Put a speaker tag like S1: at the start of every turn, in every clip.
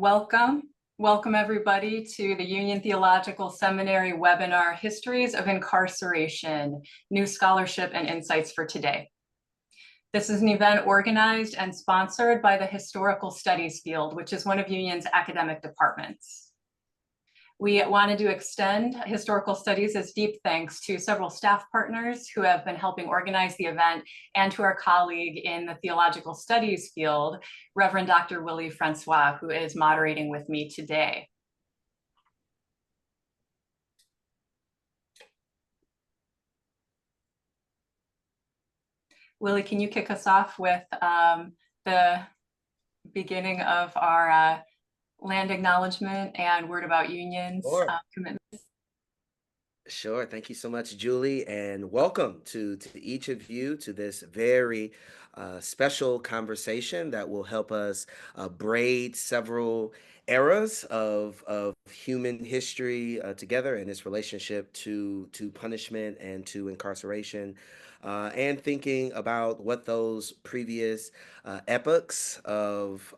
S1: Welcome. Welcome everybody to the Union Theological Seminary webinar, Histories of Incarceration, New Scholarship and Insights for Today. This is an event organized and sponsored by the Historical Studies field, which is one of Union's academic departments. We wanted to extend Historical Studies' deep thanks to several staff partners who have been helping organize the event, and to our colleague in the Theological Studies field, Reverend Dr. Willie Francois, who is moderating with me today. Willie, can you kick us off with the beginning of our land acknowledgement and word about Union's commitments?
S2: Sure. Thank you so much, Julie, and welcome to each of you to this very special conversation that will help us braid several eras of human history together in its relationship to punishment and to incarceration, and thinking about what those previous epochs of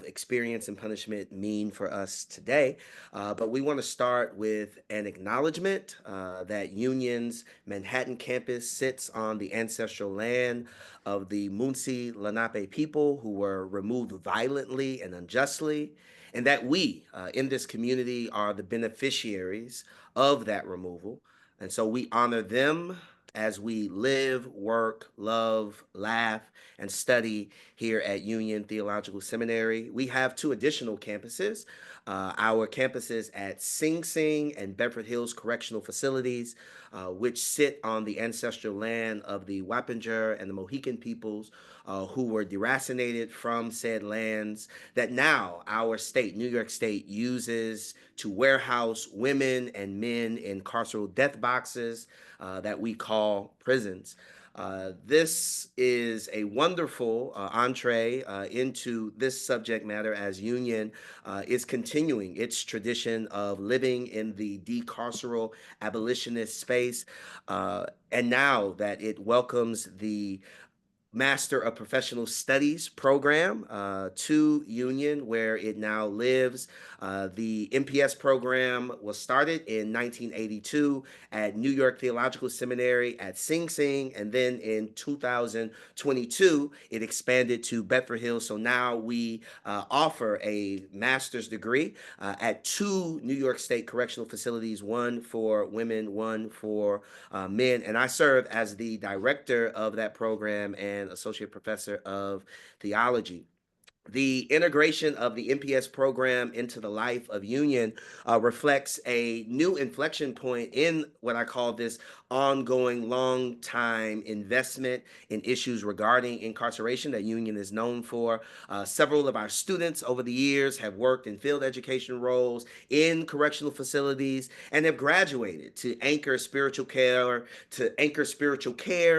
S2: experience and punishment mean for us today. But we want to start with an acknowledgement that Union's Manhattan campus sits on the ancestral land of the Munsee Lenape people who were removed violently and unjustly, and that we in this community are the beneficiaries of that removal. And so we honor them as we live, work, love, laugh, and study here at Union Theological Seminary. We have two additional campuses. Our campuses at Sing Sing and Bedford Hills Correctional Facilities, which sit on the ancestral land of the Wappinger and the Mohican peoples who were deracinated from said lands, that now our state, New York State, uses to warehouse women and men in carceral death boxes that we call prisons. This is a wonderful entree into this subject matter as Union is continuing its tradition of living in the decarceral abolitionist space. And now that it welcomes the Master of Professional Studies program to Union, where it now lives. The MPS program was started in 1982 at New York Theological Seminary at Sing Sing, and then in 2022, it expanded to Bedford Hills. So now we offer a master's degree at two New York State correctional facilities, one for women, one for men. And I serve as the director of that program and associate professor of theology. The integration of the MPS program into the life of Union reflects a new inflection point in what I call this ongoing long time investment in issues regarding incarceration that Union is known for. Several of our students over the years have worked in field education roles in correctional facilities and have graduated to anchor spiritual care,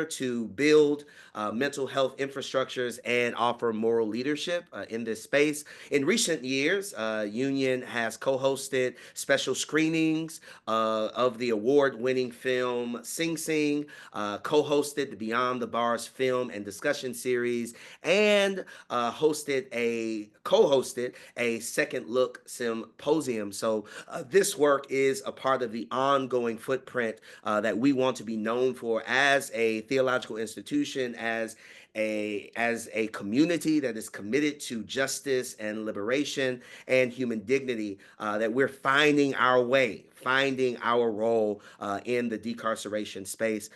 S2: to build mental health infrastructures and offer moral leadership in this space. In recent years, Union has co-hosted special screenings of the award-winning film Sing Sing, co-hosted the Beyond the Bars film and discussion series, and co-hosted a Second Look symposium. So this work is a part of the ongoing footprint that we want to be known for as a theological institution, as a community that is committed to justice and liberation and human dignity, that we're finding our way, finding our role in the decarceration space.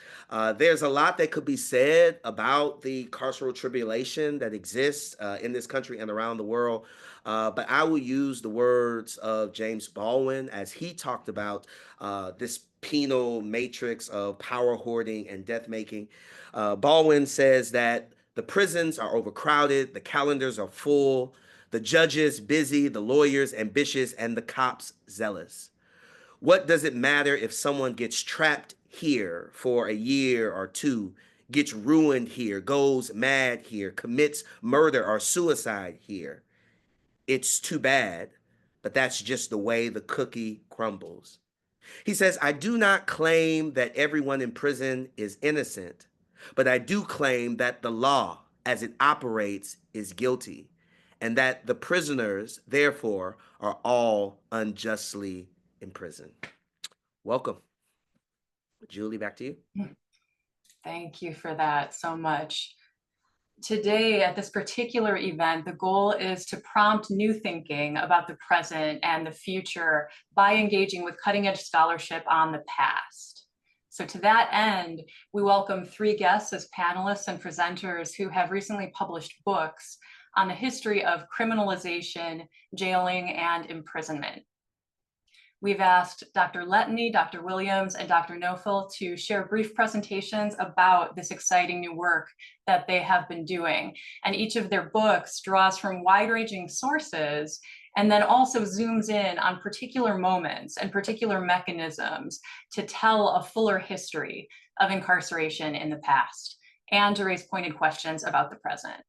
S2: There's a lot that could be said about the carceral tribulation that exists in this country and around the world. But I will use the words of James Baldwin as he talked about this penal matrix of power hoarding and death making. Baldwin says that the prisons are overcrowded, the calendars are full, the judges busy, the lawyers ambitious, and the cops zealous. What does it matter if someone gets trapped here for a year or two, gets ruined here, goes mad here, commits murder or suicide here? It's too bad, but that's just the way the cookie crumbles. He says, I do not claim that everyone in prison is innocent, but I do claim that the law, as it operates, is guilty. and that the prisoners, therefore, are all unjustly imprisoned. Welcome. Julie, back to you.
S1: Thank you for that so much. Today, at this particular event, the goal is to prompt new thinking about the present and the future by engaging with cutting-edge scholarship on the past. So to that end, we welcome 3 guests as panelists and presenters who have recently published books on the history of criminalization, jailing, and imprisonment. We've asked Dr. Letney, Dr. Williams, and Dr. Nofel to share brief presentations about this exciting new work that they have been doing. And each of their books draws from wide-ranging sources and then also zooms in on particular moments and particular mechanisms to tell a fuller history of incarceration in the past and to raise pointed questions about the present.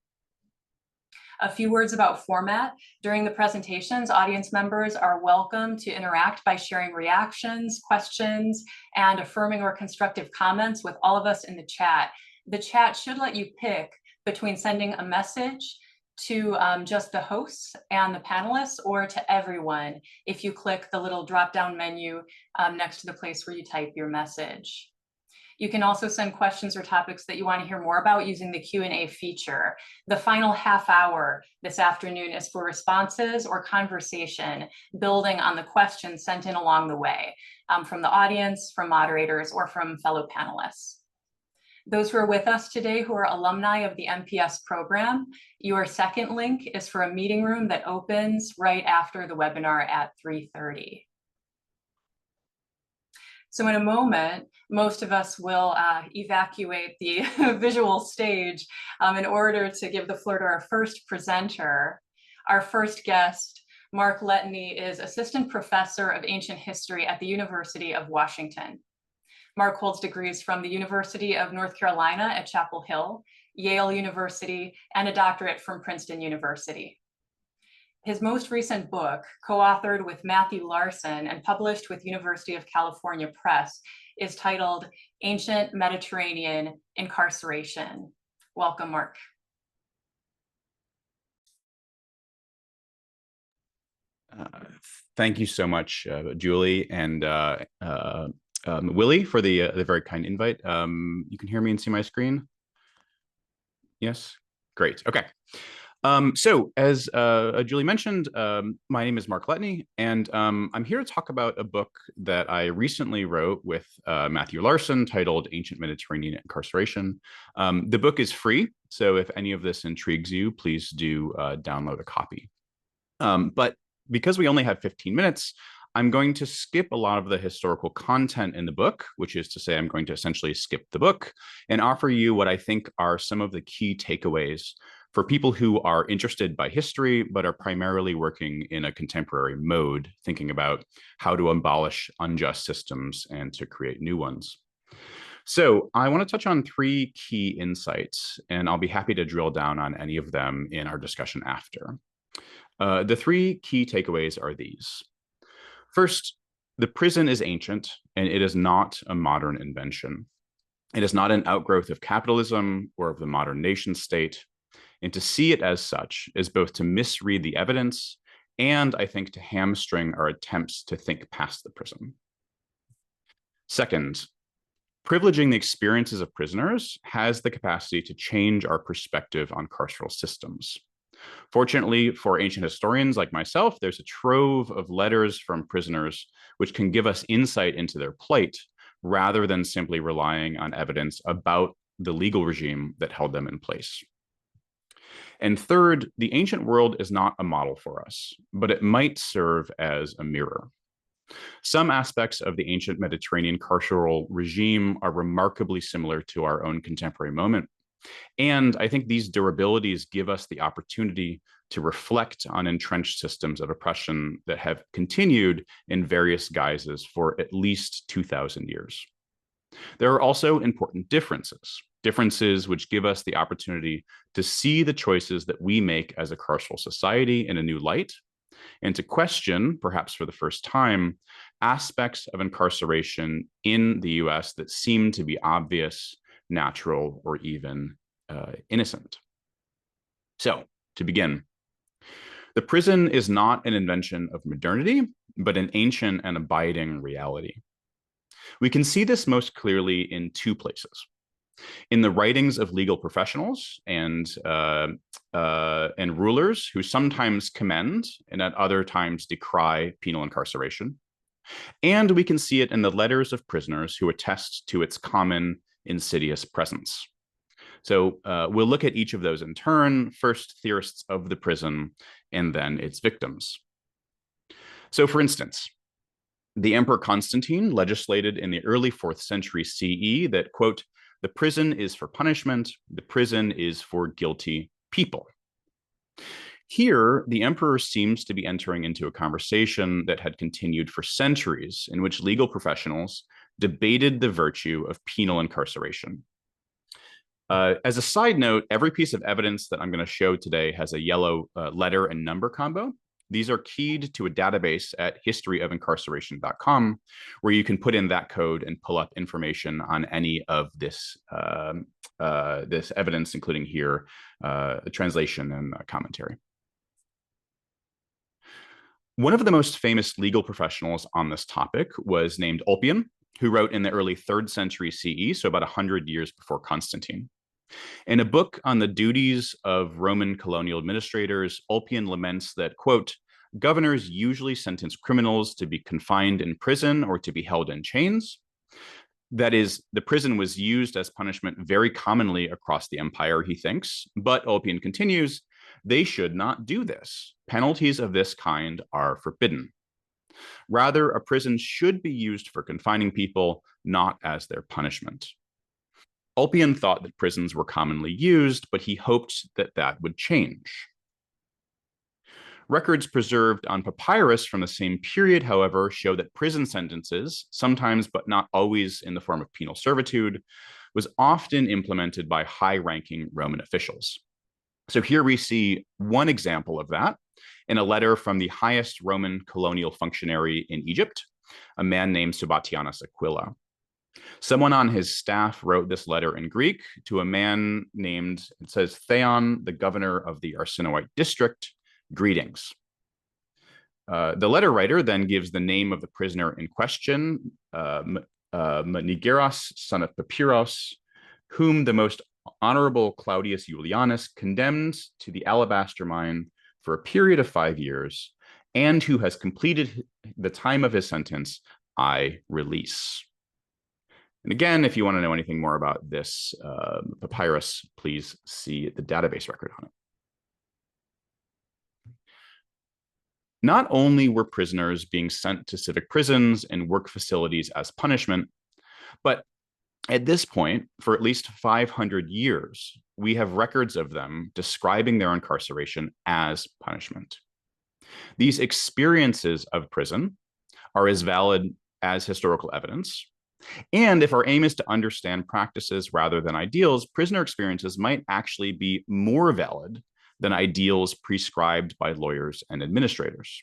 S1: A few words about format. During the presentations, audience members are welcome to interact by sharing reactions, questions, and affirming or constructive comments with all of us in the chat. The chat should let you pick between sending a message to just the hosts and the panelists or to everyone if you click the little drop-down menu next to the place where you type your message. You can also send questions or topics that you want to hear more about using the Q&A feature. The final half hour this afternoon is for responses or conversation, building on the questions sent in along the way from the audience, from moderators, or from fellow panelists. Those who are with us today who are alumni of the MPS program, your second link is for a meeting room that opens right after the webinar at 3:30. So in a moment, most of us will evacuate the visual stage in order to give the floor to our first presenter. Our first guest, Mark Letney, is Assistant Professor of Ancient History at the University of Washington. Mark holds degrees from the University of North Carolina at Chapel Hill, Yale University, and a doctorate from Princeton University. His most recent book, co-authored with Matthew Larson and published with University of California Press, is titled Ancient Mediterranean Incarceration. Welcome, Mark.
S3: Thank you so much, Julie and Willie, for the very kind invite. You can hear me and see my screen? Yes? Great. Okay. So as Julie mentioned, my name is Mark Letney, and I'm here to talk about a book that I recently wrote with Matthew Larson titled Ancient Mediterranean Incarceration. The book is free, so if any of this intrigues you, please do download a copy. But because we only have 15 minutes, I'm going to skip a lot of the historical content in the book, which is to say I'm going to essentially skip the book and offer you what I think are some of the key takeaways for people who are interested by history, but are primarily working in a contemporary mode, thinking about how to abolish unjust systems and to create new ones. So I want to touch on 3 key insights, and I'll be happy to drill down on any of them in our discussion after. The 3 key takeaways are these. First, the prison is ancient, and it is not a modern invention. It is not an outgrowth of capitalism or of the modern nation state. And to see it as such is both to misread the evidence and, I think, to hamstring our attempts to think past the prison. Second, privileging the experiences of prisoners has the capacity to change our perspective on carceral systems. Fortunately for ancient historians like myself, there's a trove of letters from prisoners which can give us insight into their plight rather than simply relying on evidence about the legal regime that held them in place. And third, the ancient world is not a model for us, but it might serve as a mirror. Some aspects of the ancient Mediterranean carceral regime are remarkably similar to our own contemporary moment. And I think these durabilities give us the opportunity to reflect on entrenched systems of oppression that have continued in various guises for at least 2,000 years. There are also important differences which give us the opportunity to see the choices that we make as a carceral society in a new light, and to question, perhaps for the first time, aspects of incarceration in the US that seem to be obvious, natural, or even innocent. So, to begin, The prison is not an invention of modernity, but an ancient and abiding reality. We can see this most clearly in two places. In the writings of legal professionals and rulers who sometimes commend and at other times decry penal incarceration. And we can see it in the letters of prisoners who attest to its common insidious presence. So we'll look at each of those in turn, first theorists of the prison, and then its victims. So for instance, the Emperor Constantine legislated in the early 4th century CE that, quote, the prison is for punishment, the prison is for guilty people. Here, the emperor seems to be entering into a conversation that had continued for centuries, in which legal professionals debated the virtue of penal incarceration. As a side note, every piece of evidence that I'm going to show today has a yellow letter and number combo. These are keyed to a database at historyofincarceration.com, where you can put in that code and pull up information on any of this this evidence, including here, a translation and a commentary. One of the most famous legal professionals on this topic was named Ulpian, who wrote in the early 3rd century CE, so about 100 years before Constantine. In a book on the duties of Roman colonial administrators, Ulpian laments that, quote, governors usually sentence criminals to be confined in prison or to be held in chains. That is, the prison was used as punishment very commonly across the empire, he thinks. But Ulpian continues, they should not do this. Penalties of this kind are forbidden. Rather, a prison should be used for confining people, not as their punishment. Ulpian thought that prisons were commonly used, but he hoped that that would change. Records preserved on papyrus from the same period, however, show that prison sentences, sometimes but not always in the form of penal servitude, was often implemented by high-ranking Roman officials. So here we see one example of that in a letter from the highest Roman colonial functionary in Egypt, a man named Subbatianus Aquila. Someone on his staff wrote this letter in Greek to a man named, it says, Theon, the governor of the Arsinoite district, greetings. The letter writer then gives the name of the prisoner in question, Nigeras, son of Papyros, whom the most honorable Claudius Julianus condemned to the alabaster mine for a period of 5 years, and who has completed the time of his sentence, I release. And again, if you want to know anything more about this papyrus, please see the database record on it. Not only were prisoners being sent to civic prisons and work facilities as punishment, but at this point, for at least 500 years, we have records of them describing their incarceration as punishment. These experiences of prison are as valid as historical evidence. And if our aim is to understand practices rather than ideals, prisoner experiences might actually be more valid than ideals prescribed by lawyers and administrators.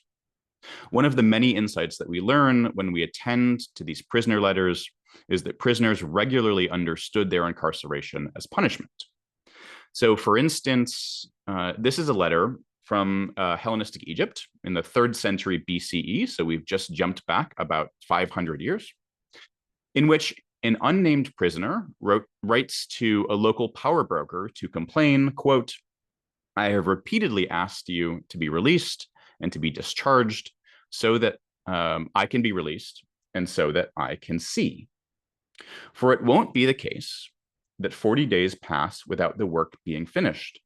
S3: One of the many insights that we learn when we attend to these prisoner letters is that prisoners regularly understood their incarceration as punishment. So for instance, this is a letter from Hellenistic Egypt in the 3rd century BCE, so we've just jumped back about 500 years, in which an unnamed prisoner writes to a local power broker to complain, quote, I have repeatedly asked you to be released and to be discharged so that I can be released and so that I can see. For it won't be the case that 40 days pass without the work being finished.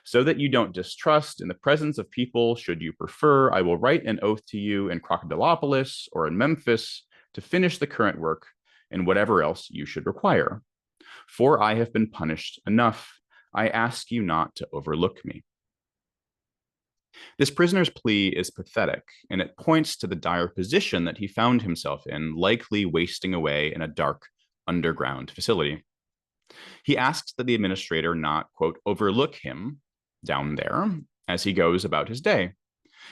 S3: So that you don't distrust in the presence of people, should you prefer, I will write an oath to you in Crocodilopolis or in Memphis to finish the current work and whatever else you should require. For I have been punished enough. I ask you not to overlook me. This prisoner's plea is pathetic, and it points to the dire position that he found himself in, likely wasting away in a dark underground facility. He asks that the administrator not, quote, overlook him down there as he goes about his day.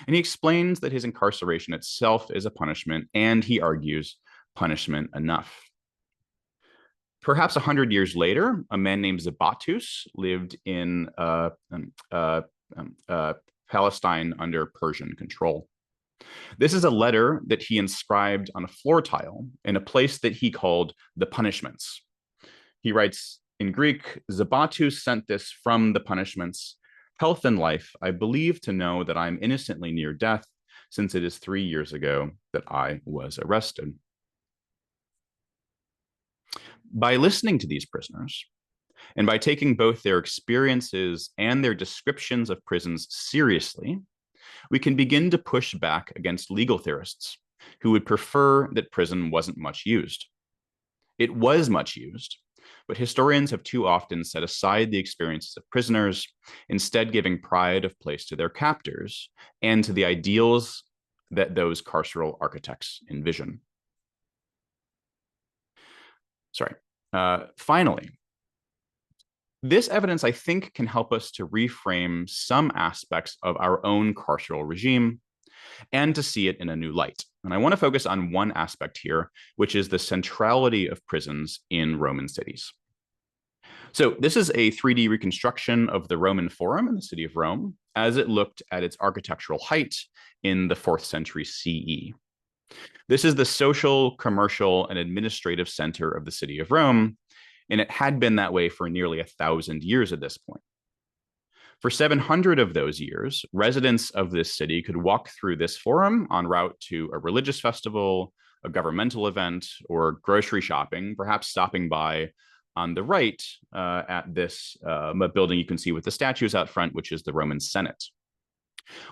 S3: And he explains that his incarceration itself is a punishment, and he argues punishment enough. Perhaps 100 years later, a man named Zabatus lived in Palestine under Persian control. This is a letter that he inscribed on a floor tile in a place that he called the punishments. He writes in Greek, Zabatu sent this from the punishments. Health and life, I believe to know that I am innocently near death, since it is 3 years ago that I was arrested. By listening to these prisoners, and by taking both their experiences and their descriptions of prisons seriously, we can begin to push back against legal theorists who would prefer that prison wasn't much used. It was much used, but historians have too often set aside the experiences of prisoners, instead giving pride of place to their captors and to the ideals that those carceral architects envision. Finally, this evidence, I think, can help us to reframe some aspects of our own carceral regime and to see it in a new light. And I want to focus on one aspect here, which is the centrality of prisons in Roman cities. So this is a 3D reconstruction of the Roman Forum in the city of Rome as it looked at its architectural height in the 4th century CE. This is the social, commercial, and administrative center of the city of Rome, and it had been that way for nearly 1,000 years at this point. For 700 of those years, residents of this city could walk through this forum en route to a religious festival, a governmental event, or grocery shopping, perhaps stopping by on the right at this building you can see with the statues out front, which is the Roman Senate.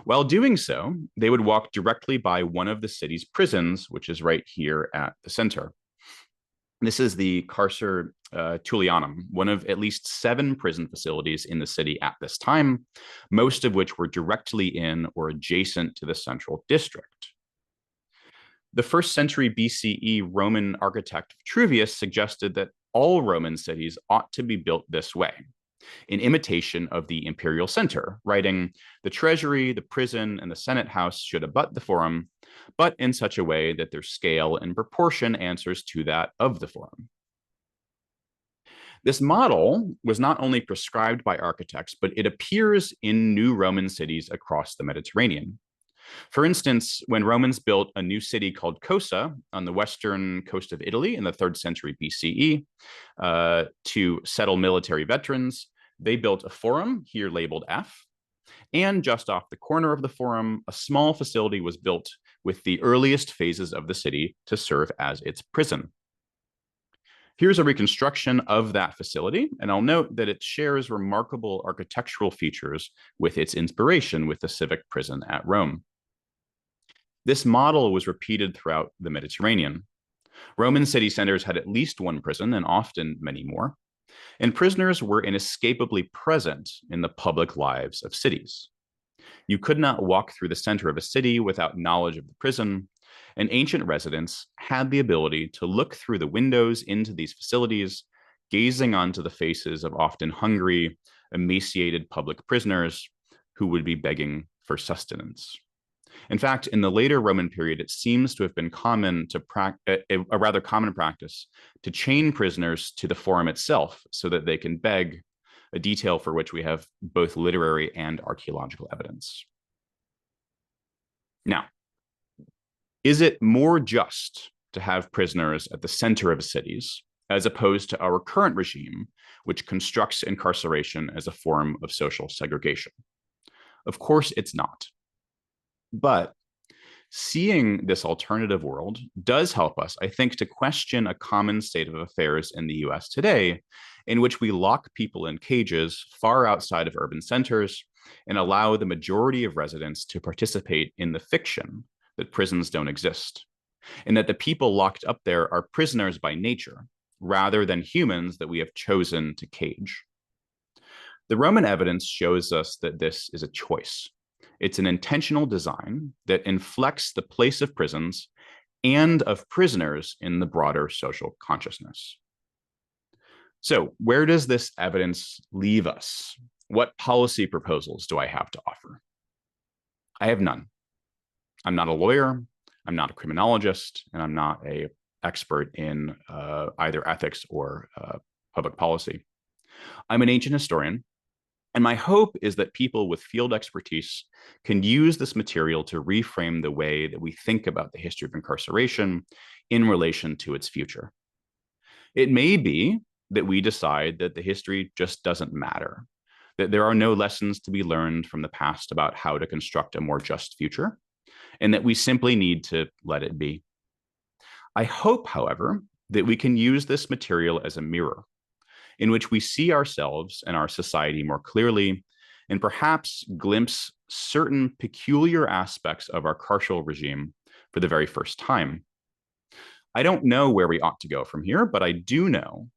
S3: While doing so, they would walk directly by one of the city's prisons, which is right here at the center. This is the Carcer Tullianum, one of at least 7 prison facilities in the city at this time, most of which were directly in or adjacent to the central district. The 1st century BCE Roman architect Vitruvius suggested that all Roman cities ought to be built this way, in imitation of the imperial center, writing, the treasury, the prison, and the Senate house should abut the forum, but in such a way that their scale and proportion answers to that of the forum. This model was not only prescribed by architects, but it appears in new Roman cities across the Mediterranean. For instance, when Romans built a new city called Cosa on the western coast of Italy in the 3rd century BCE to settle military veterans, they built a forum, here labeled F, and just off the corner of the forum, a small facility was built with the earliest phases of the city to serve as its prison. Here's a reconstruction of that facility, and I'll note that it shares remarkable architectural features with its inspiration with the civic prison at Rome. This model was repeated throughout the Mediterranean. Roman city centers had at least one prison, and often many more, and prisoners were inescapably present in the public lives of cities. You could not walk through the center of a city without knowledge of the prison, and ancient residents had the ability to look through the windows into these facilities, gazing onto the faces of often hungry, emaciated public prisoners who would be begging for sustenance. In fact, in the later Roman period, it seems to have been a rather common practice to chain prisoners to the forum itself so that they can beg, a detail for which we have both literary and archaeological evidence. Now, is it more just to have prisoners at the center of cities as opposed to our current regime, which constructs incarceration as a form of social segregation? Of course, it's not. But seeing this alternative world does help us, I think, to question a common state of affairs in the US today, in which we lock people in cages far outside of urban centers and allow the majority of residents to participate in the fiction that prisons don't exist, and that the people locked up there are prisoners by nature, rather than humans that we have chosen to cage. The Roman evidence shows us that this is a choice. It's an intentional design that inflects the place of prisons and of prisoners in the broader social consciousness. So, where does this evidence leave us? What policy proposals do I have to offer? I have none. I'm not a lawyer, I'm not a criminologist, and I'm not an expert in either ethics or public policy. I'm an ancient historian, And my hope is that people with field expertise can use this material to reframe the way that we think about the history of incarceration in relation to its future. It may be that we decide that the history just doesn't matter, that there are no lessons to be learned from the past about how to construct a more just future, and that we simply need to let it be. I hope, however, that we can use this material as a mirror in which we see ourselves and our society more clearly and perhaps glimpse certain peculiar aspects of our carceral regime for the very first time. I don't know where we ought to go from here, but I do know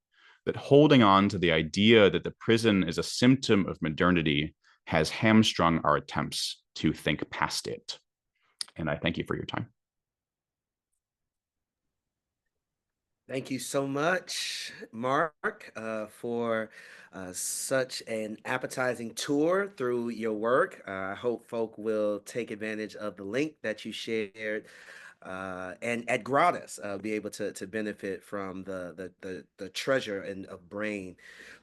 S3: that holding on to the idea that the prison is a symptom of modernity has hamstrung our attempts to think past it. And I thank you for your time.
S2: Thank you so much, Mark, for such an appetizing tour through your work. I hope folk will take advantage of the link that you shared and at Gratis be able to benefit from the treasure and of brain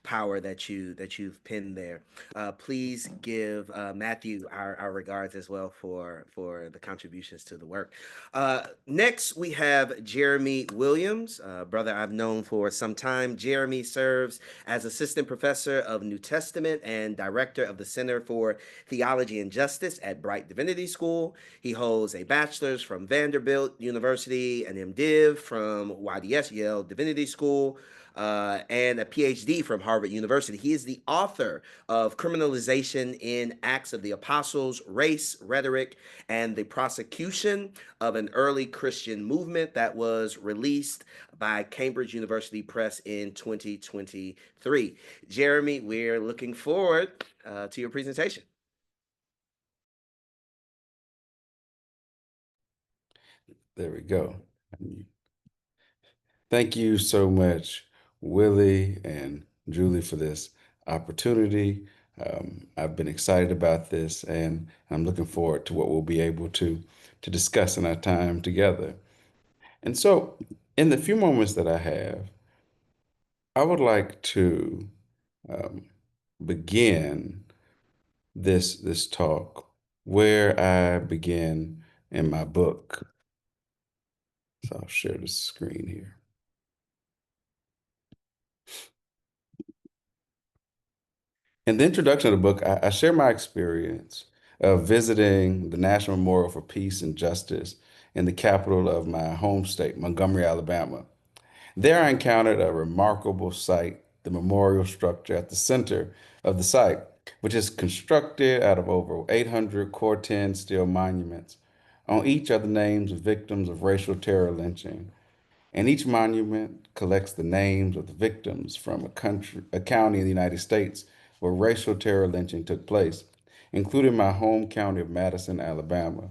S2: power that you've pinned there. Please give Matthew our regards as well for the contributions to the work. Next, we have Jeremy Williams, brother I've known for some time. Jeremy serves as assistant professor of New Testament and director of the Center for Theology and Justice at Bright Divinity School. He holds a bachelor's from Vanderbilt University, an MDiv from YDS, Yale Divinity School, and a PhD from Harvard University. He is the author of Criminalization in Acts of the Apostles, Race, Rhetoric, and the Prosecution of an Early Christian Movement, that was released by Cambridge University Press in 2023. Jeremy, we're looking forward to your presentation.
S4: There we go. Thank you so much, Willie and Julie, for this opportunity. I've been excited about this, and I'm looking forward to what we'll be able to discuss in our time together. And so, in the few moments that I have, I would like to um, begin this talk where I begin in my book. So I'll share the screen here. In the introduction of the book, I share my experience of visiting the National Memorial for Peace and Justice in the capital of my home state, Montgomery, Alabama. There, I encountered a remarkable sight, the memorial structure at the center of the site, which is constructed out of over 800 Corten steel monuments. On each are the names of victims of racial terror lynching, and each monument collects the names of the victims from a county in the United States where racial terror lynching took place, including my home county of Madison, Alabama.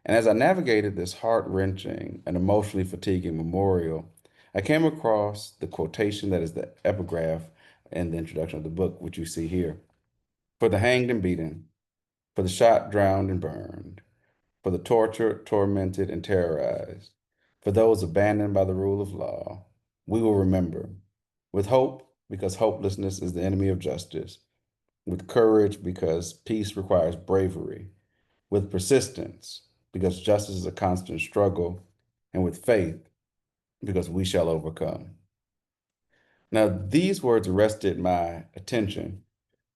S4: And as I navigated this heart-wrenching and emotionally fatiguing memorial, I came across the quotation that is the epigraph in the introduction of the book, which you see here. For the hanged and beaten, for the shot, drowned, and burned, for the tortured, tormented, and terrorized, for those abandoned by the rule of law, we will remember. With hope, because hopelessness is the enemy of justice. With courage, because peace requires bravery. With persistence, because justice is a constant struggle. And with faith, because we shall overcome. Now, these words arrested my attention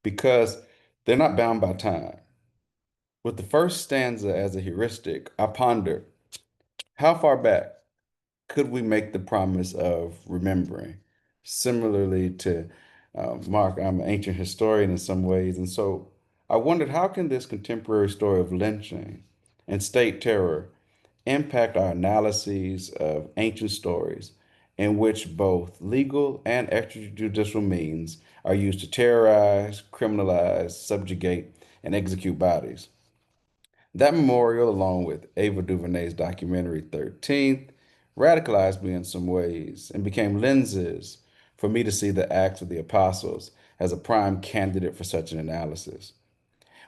S4: because they're not bound by time. With the first stanza as a heuristic, I pondered, how far back could we make the promise of remembering? Similarly to Mark, I'm an ancient historian in some ways, and so I wondered, how can this contemporary story of lynching and state terror impact our analyses of ancient stories in which both legal and extrajudicial means are used to terrorize, criminalize, subjugate, and execute bodies? That memorial, along with Ava DuVernay's documentary 13th, radicalized me in some ways and became lenses for me to see the Acts of the Apostles as a prime candidate for such an analysis.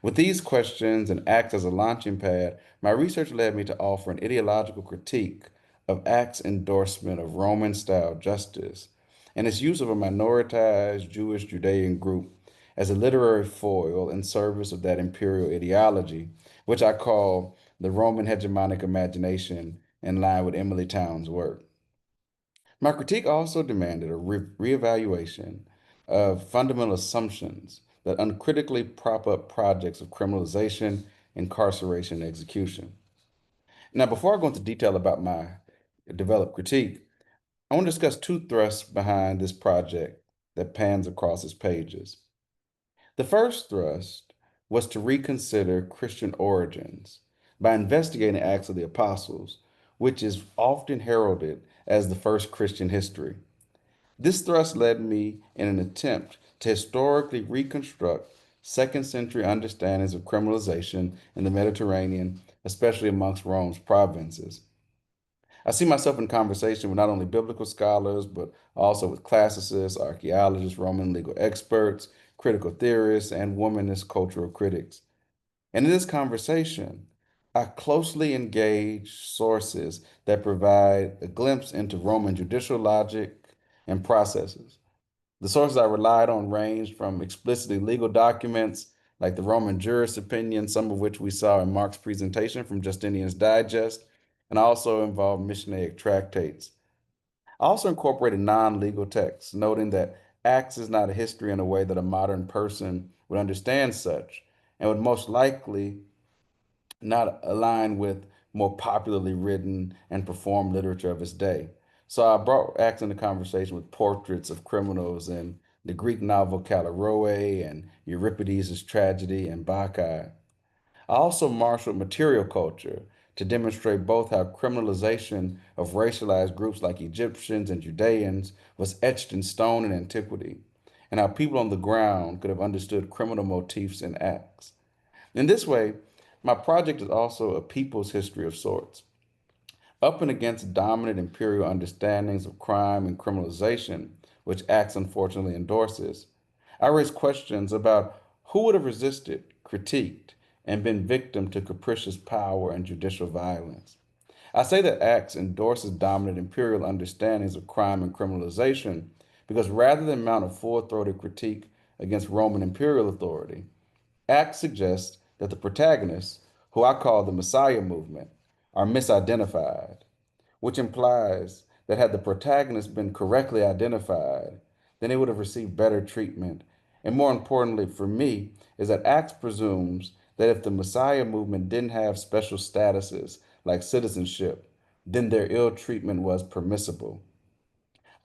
S4: With these questions and Acts as a launching pad, my research led me to offer an ideological critique of Acts' endorsement of Roman-style justice and its use of a minoritized Jewish Judean group as a literary foil in service of that imperial ideology, which I call the Roman hegemonic imagination, in line with Emily Towns' work. My critique also demanded a reevaluation of fundamental assumptions that uncritically prop up projects of criminalization, incarceration, and execution. Now, before I go into detail about my developed critique, I want to discuss two thrusts behind this project that pans across its pages. The first thrust was to reconsider Christian origins by investigating Acts of the Apostles, which is often heralded as the first Christian history. This thrust led me in an attempt to historically reconstruct second century understandings of criminalization in the Mediterranean, especially amongst Rome's provinces. I see myself in conversation with not only biblical scholars, but also with classicists, archaeologists, Roman legal experts, critical theorists, and womanist cultural critics. And in this conversation, I closely engage sources that provide a glimpse into Roman judicial logic and processes. The sources I relied on ranged from explicitly legal documents like the Roman jurist opinion, some of which we saw in Mark's presentation from Justinian's Digest, and also involved Mishnaic tractates. I also incorporated non-legal texts, noting that Acts is not a history in a way that a modern person would understand such, and would most likely not align with more popularly written and performed literature of its day. So I brought Acts into conversation with portraits of criminals in the Greek novel Callirrhoe and Euripides' tragedy and Bacchae. I also marshaled material culture to demonstrate both how criminalization of racialized groups like Egyptians and Judeans was etched in stone in antiquity, and how people on the ground could have understood criminal motifs in Acts. In this way, my project is also a people's history of sorts. Up and against dominant imperial understandings of crime and criminalization, which Acts unfortunately endorses, I raise questions about who would have resisted, critiqued, and been victim to capricious power and judicial violence. I say that Acts endorses dominant imperial understandings of crime and criminalization because rather than mount a full-throated critique against Roman imperial authority, Acts suggests that the protagonists, who I call the Messiah movement, are misidentified, which implies that had the protagonist been correctly identified, then they would have received better treatment. And more importantly for me, is that Acts presumes that if the Messiah movement didn't have special statuses like citizenship, then their ill treatment was permissible.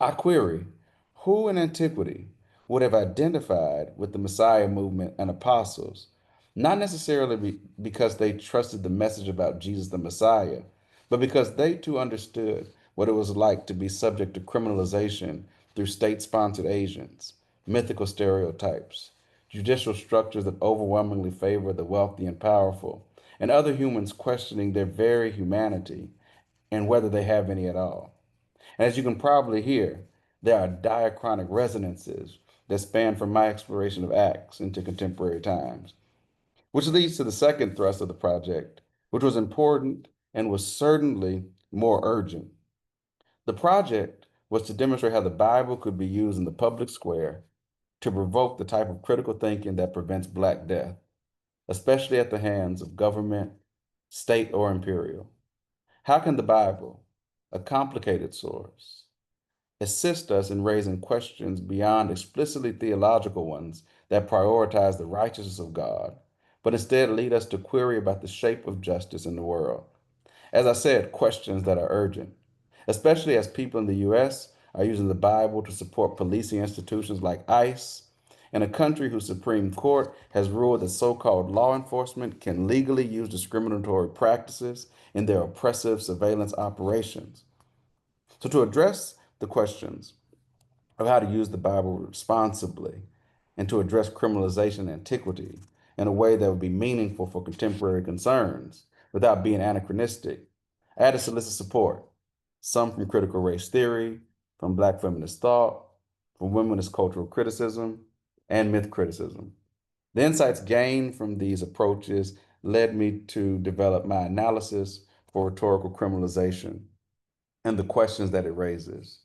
S4: I query, who in antiquity would have identified with the Messiah movement and apostles, not necessarily because they trusted the message about Jesus the Messiah, but because they too understood what it was like to be subject to criminalization through state-sponsored agents, mythical stereotypes, judicial structures that overwhelmingly favor the wealthy and powerful, and other humans questioning their very humanity and whether they have any at all. And as you can probably hear, there are diachronic resonances that span from my exploration of Acts into contemporary times, which leads to the second thrust of the project, which was important and was certainly more urgent. The project was to demonstrate how the Bible could be used in the public square to provoke the type of critical thinking that prevents Black death, especially at the hands of government, state, or imperial. How can the Bible, a complicated source, assist us in raising questions beyond explicitly theological ones that prioritize the righteousness of God, but instead lead us to query about the shape of justice in the world? As I said, questions that are urgent, especially as people in the US are using the Bible to support policing institutions like ICE, in a country whose Supreme Court has ruled that so-called law enforcement can legally use discriminatory practices in their oppressive surveillance operations. So to address the questions of how to use the Bible responsibly and to address criminalization and antiquity in a way that would be meaningful for contemporary concerns without being anachronistic, I had to solicit support, some from critical race theory, from Black feminist thought, from womanist cultural criticism, and myth criticism. The insights gained from these approaches led me to develop my analysis for rhetorical criminalization and the questions that it raises.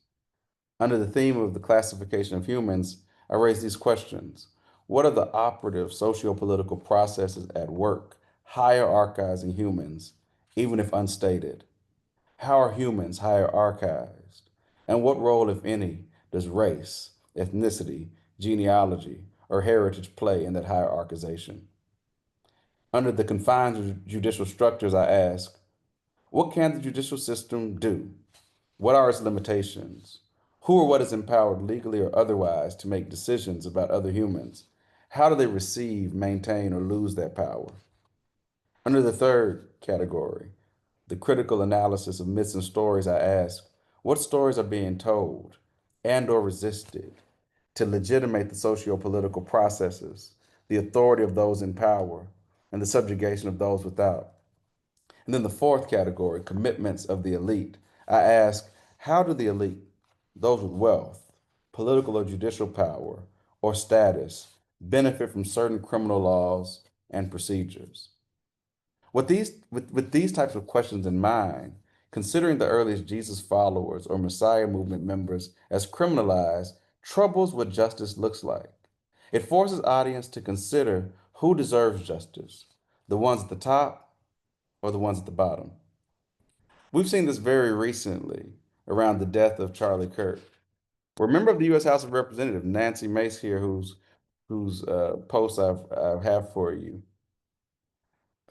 S4: Under the theme of the classification of humans, I raise these questions. what are the operative socio-political processes at work, hierarchizing humans, even if unstated? How are humans hierarchized? And what role, if any, does race, ethnicity, genealogy, or heritage play in that hierarchization? Under the confines of judicial structures, I ask, what can the judicial system do? What are its limitations? Who or what is empowered legally or otherwise to make decisions about other humans? How do they receive, maintain, or lose that power? Under the third category, the critical analysis of myths and stories, I ask, what stories are being told and or resisted to legitimate the socio-political processes, the authority of those in power, and the subjugation of those without? And then the fourth category, commitments of the elite, I ask, how do the elite, those with wealth, political or judicial power, or status, benefit from certain criminal laws and procedures? With these types of questions in mind, considering the earliest Jesus followers or Messiah movement members as criminalized troubles what justice looks like. It forces audience to consider who deserves justice, the ones at the top or the ones at the bottom. We've seen this very recently around the death of Charlie Kirk. A member of the U.S. House of Representatives, Nancy Mace here, whose post I have for you.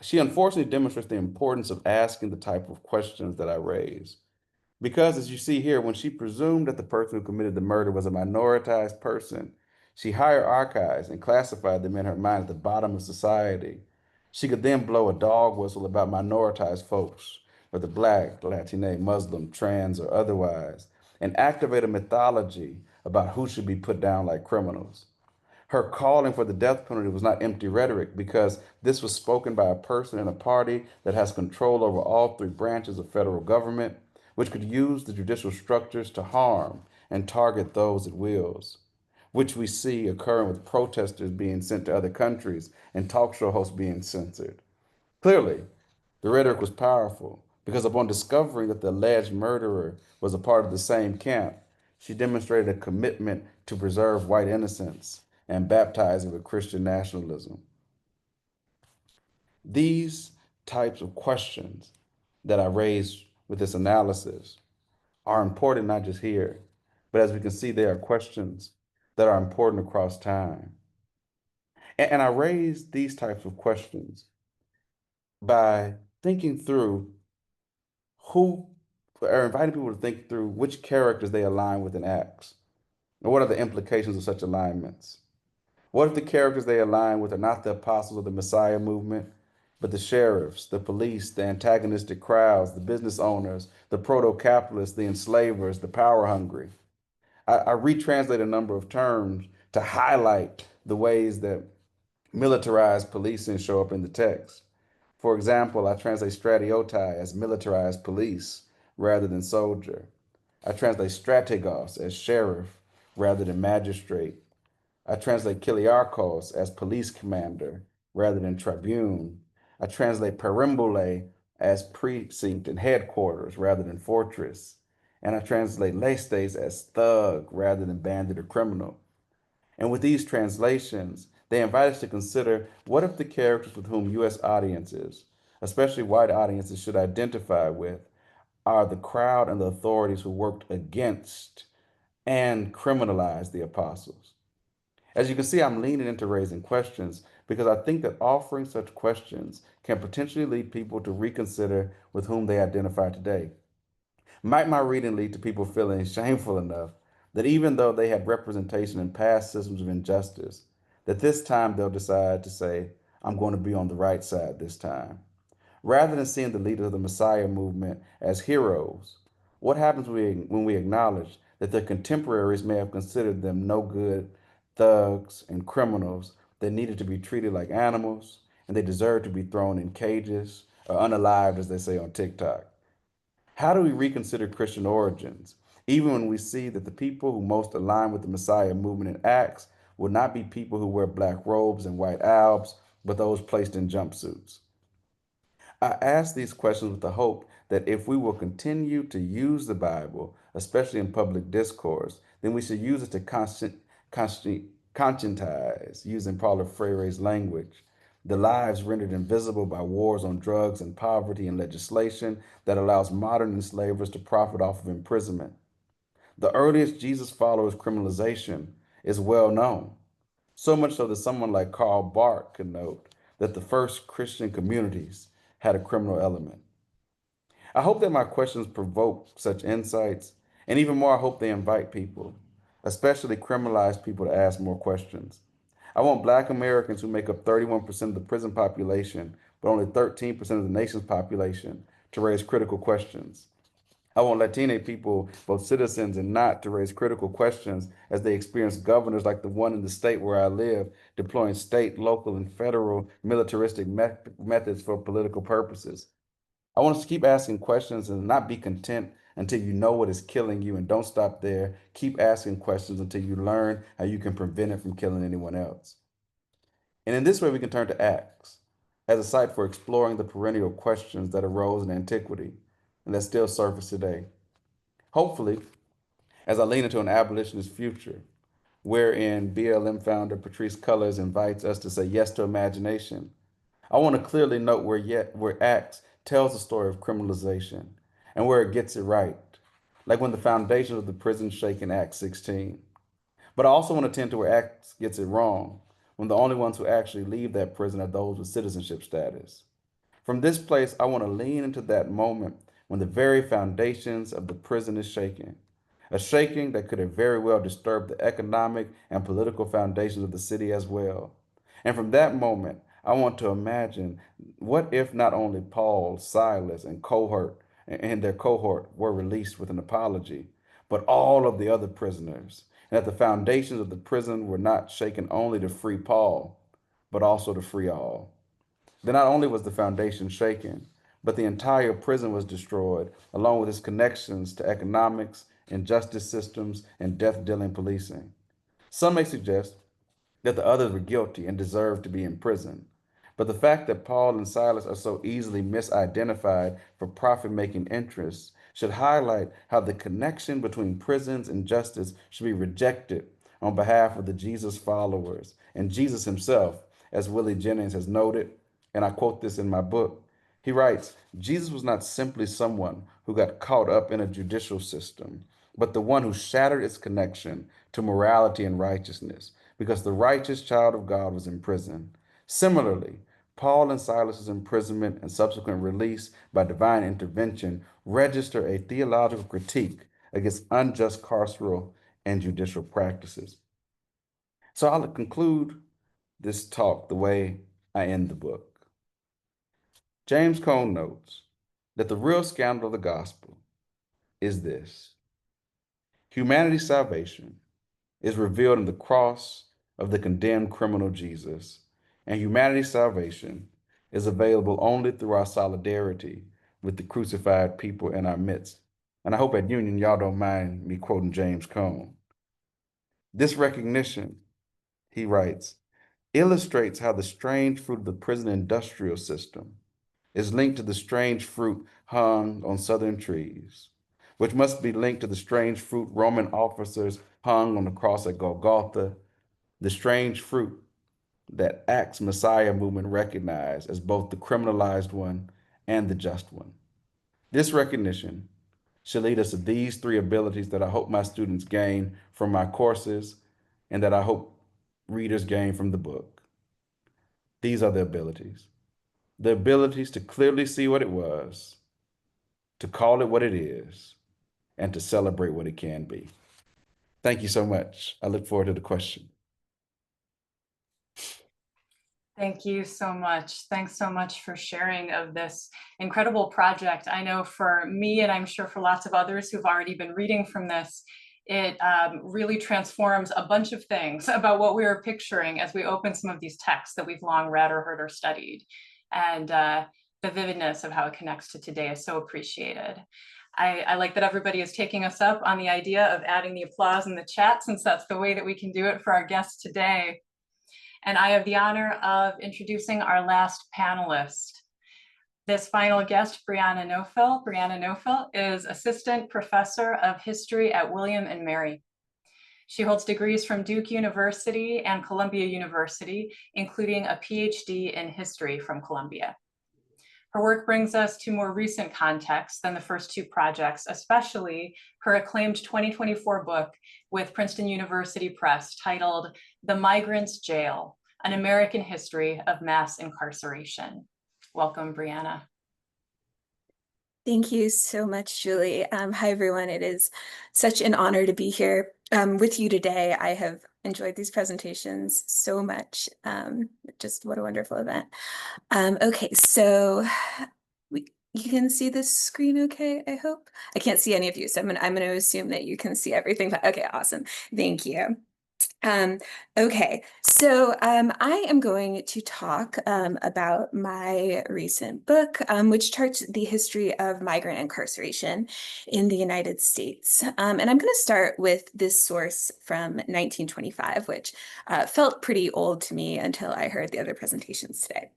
S4: She unfortunately demonstrates the importance of asking the type of questions that I raise. Because, as you see here, when she presumed that the person who committed the murder was a minoritized person, she hierarchized and classified them in her mind at the bottom of society. She could then blow a dog whistle about minoritized folks, whether Black, Latine, Muslim, trans, or otherwise, and activate a mythology about who should be put down like criminals. Her calling for the death penalty was not empty rhetoric because this was spoken by a person in a party that has control over all three branches of federal government, which could use the judicial structures to harm and target those it wills, which we see occurring with protesters being sent to other countries and talk show hosts being censored. Clearly, the rhetoric was powerful because upon discovering that the alleged murderer was a part of the same camp, she demonstrated a commitment to preserve white innocence and baptize it with Christian nationalism. These types of questions that I raised with this analysis are important not just here, but as we can see, they are questions that are important across time. And I raised these types of questions by thinking through who, or inviting people to think through which characters they align with in Acts, and what are the implications of such alignments. What if the characters they align with are not the apostles of the Messiah movement, but the sheriffs, the police, the antagonistic crowds, the business owners, the proto-capitalists, the enslavers, the power-hungry? I retranslate a number of terms to highlight the ways that militarized policing show up in the text. For example, I translate stratiotai as militarized police rather than soldier. I translate strategos as sheriff rather than magistrate. I translate Kiliarchos as police commander rather than tribune. I translate perimbole as precinct and headquarters rather than fortress. And I translate lestes as thug rather than bandit or criminal. And with these translations, they invite us to consider what if the characters with whom U.S. audiences, especially white audiences, should identify with are the crowd and the authorities who worked against and criminalized the apostles. As you can see, I'm leaning into raising questions because I think that offering such questions can potentially lead people to reconsider with whom they identify today. Might my reading lead to people feeling shameful enough that even though they had representation in past systems of injustice, that this time they'll decide to say, I'm going to be on the right side this time? Rather than seeing the leaders of the Messiah movement as heroes, what happens when we acknowledge that their contemporaries may have considered them no good thugs and criminals that needed to be treated like animals and they deserved to be thrown in cages or unalived, as they say on TikTok? How do we reconsider Christian origins, even when we see that the people who most align with the Messiah movement in Acts will not be people who wear black robes and white albs, but those placed in jumpsuits? I ask these questions with the hope that if we will continue to use the Bible, especially in public discourse, then we should use it to conscientized, using Paulo Freire's language, the lives rendered invisible by wars on drugs and poverty and legislation that allows modern enslavers to profit off of imprisonment. The earliest Jesus followers' criminalization is well known, so much so that someone like Karl Barth could note that the first Christian communities had a criminal element. I hope that my questions provoke such insights, and even more, I hope they invite people, especially criminalized people, to ask more questions. I want Black Americans, who make up 31% of the prison population, but only 13% of the nation's population, to raise critical questions. I want Latina people, both citizens and not, to raise critical questions as they experience governors like the one in the state where I live, deploying state, local, and federal militaristic methods for political purposes. I want us to keep asking questions and not be content until you know what is killing you, and don't stop there. Keep asking questions until you learn how you can prevent it from killing anyone else. And in this way, we can turn to Acts as a site for exploring the perennial questions that arose in antiquity and that still surface today. Hopefully, as I lean into an abolitionist future, wherein BLM founder Patrisse Cullors invites us to say yes to imagination, I want to clearly note where Acts tells the story of criminalization and where it gets it right, like when the foundations of the prison shake in Acts 16. But I also want to tend to where Acts gets it wrong, when the only ones who actually leave that prison are those with citizenship status. From this place, I want to lean into that moment when the very foundations of the prison is shaking, a shaking that could have very well disturbed the economic and political foundations of the city as well. And from that moment, I want to imagine, what if not only Paul, Silas, and their cohort were released with an apology, but all of the other prisoners, and that the foundations of the prison were not shaken only to free Paul, but also to free all. Then not only was the foundation shaken, but the entire prison was destroyed, along with its connections to economics and justice systems and death dealing policing. Some may suggest that the others were guilty and deserved to be in prison. But the fact that Paul and Silas are so easily misidentified for profit making interests should highlight how the connection between prisons and justice should be rejected on behalf of the Jesus followers and Jesus himself, as Willie Jennings has noted, and I quote this in my book. He writes, Jesus was not simply someone who got caught up in a judicial system, but the one who shattered its connection to morality and righteousness, because the righteous child of God was in prison. Similarly, Paul and Silas's imprisonment and subsequent release by divine intervention register a theological critique against unjust carceral and judicial practices. So I'll conclude this talk the way I end the book. James Cone notes that the real scandal of the gospel is this: humanity's salvation is revealed in the cross of the condemned criminal Jesus, and humanity's salvation is available only through our solidarity with the crucified people in our midst. And I hope at Union y'all don't mind me quoting James Cone. This recognition, he writes, illustrates how the strange fruit of the prison industrial system is linked to the strange fruit hung on southern trees, which must be linked to the strange fruit Roman officers hung on the cross at Golgotha, the strange fruit that Acts Messiah movement recognized as both the criminalized one and the just one. This recognition should lead us to these three abilities that I hope my students gain from my courses and that I hope readers gain from the book. These are the abilities to clearly see what it was, to call it what it is, and to celebrate what it can be. Thank you so much. I look forward to the question.
S1: Thank you so much. Thanks so much for sharing of this incredible project. I know for me, and I'm sure for lots of others who've already been reading from this, it really transforms a bunch of things about what we were picturing as we open some of these texts that we've long read or heard or studied. And the vividness of how it connects to today is so appreciated. I like that everybody is taking us up on the idea of adding the applause in the chat, since that's the way that we can do it for our guests today. And I have the honor of introducing our last panelist. This final guest, Brianna Nofel. Brianna Nofel is Assistant Professor of History at William and Mary. She holds degrees from Duke University and Columbia University, including a PhD in history from Columbia. Her work brings us to more recent context than the first two projects, especially her acclaimed 2024 book with Princeton University Press titled The Migrant's Jail, An American History of Mass Incarceration. Welcome, Brianna.
S5: Thank you so much, Julie. Hi, everyone. It is such an honor to be here with you today. I have enjoyed these presentations so much. Just what a wonderful event. Okay, so you can see the screen okay, I hope? I can't see any of you, so I'm gonna assume that you can see everything. But okay, awesome. Thank you. Okay, so I am going to talk about my recent book, which charts the history of migrant incarceration in the United States. And I'm going to start with this source from 1925, which felt pretty old to me until I heard the other presentations today.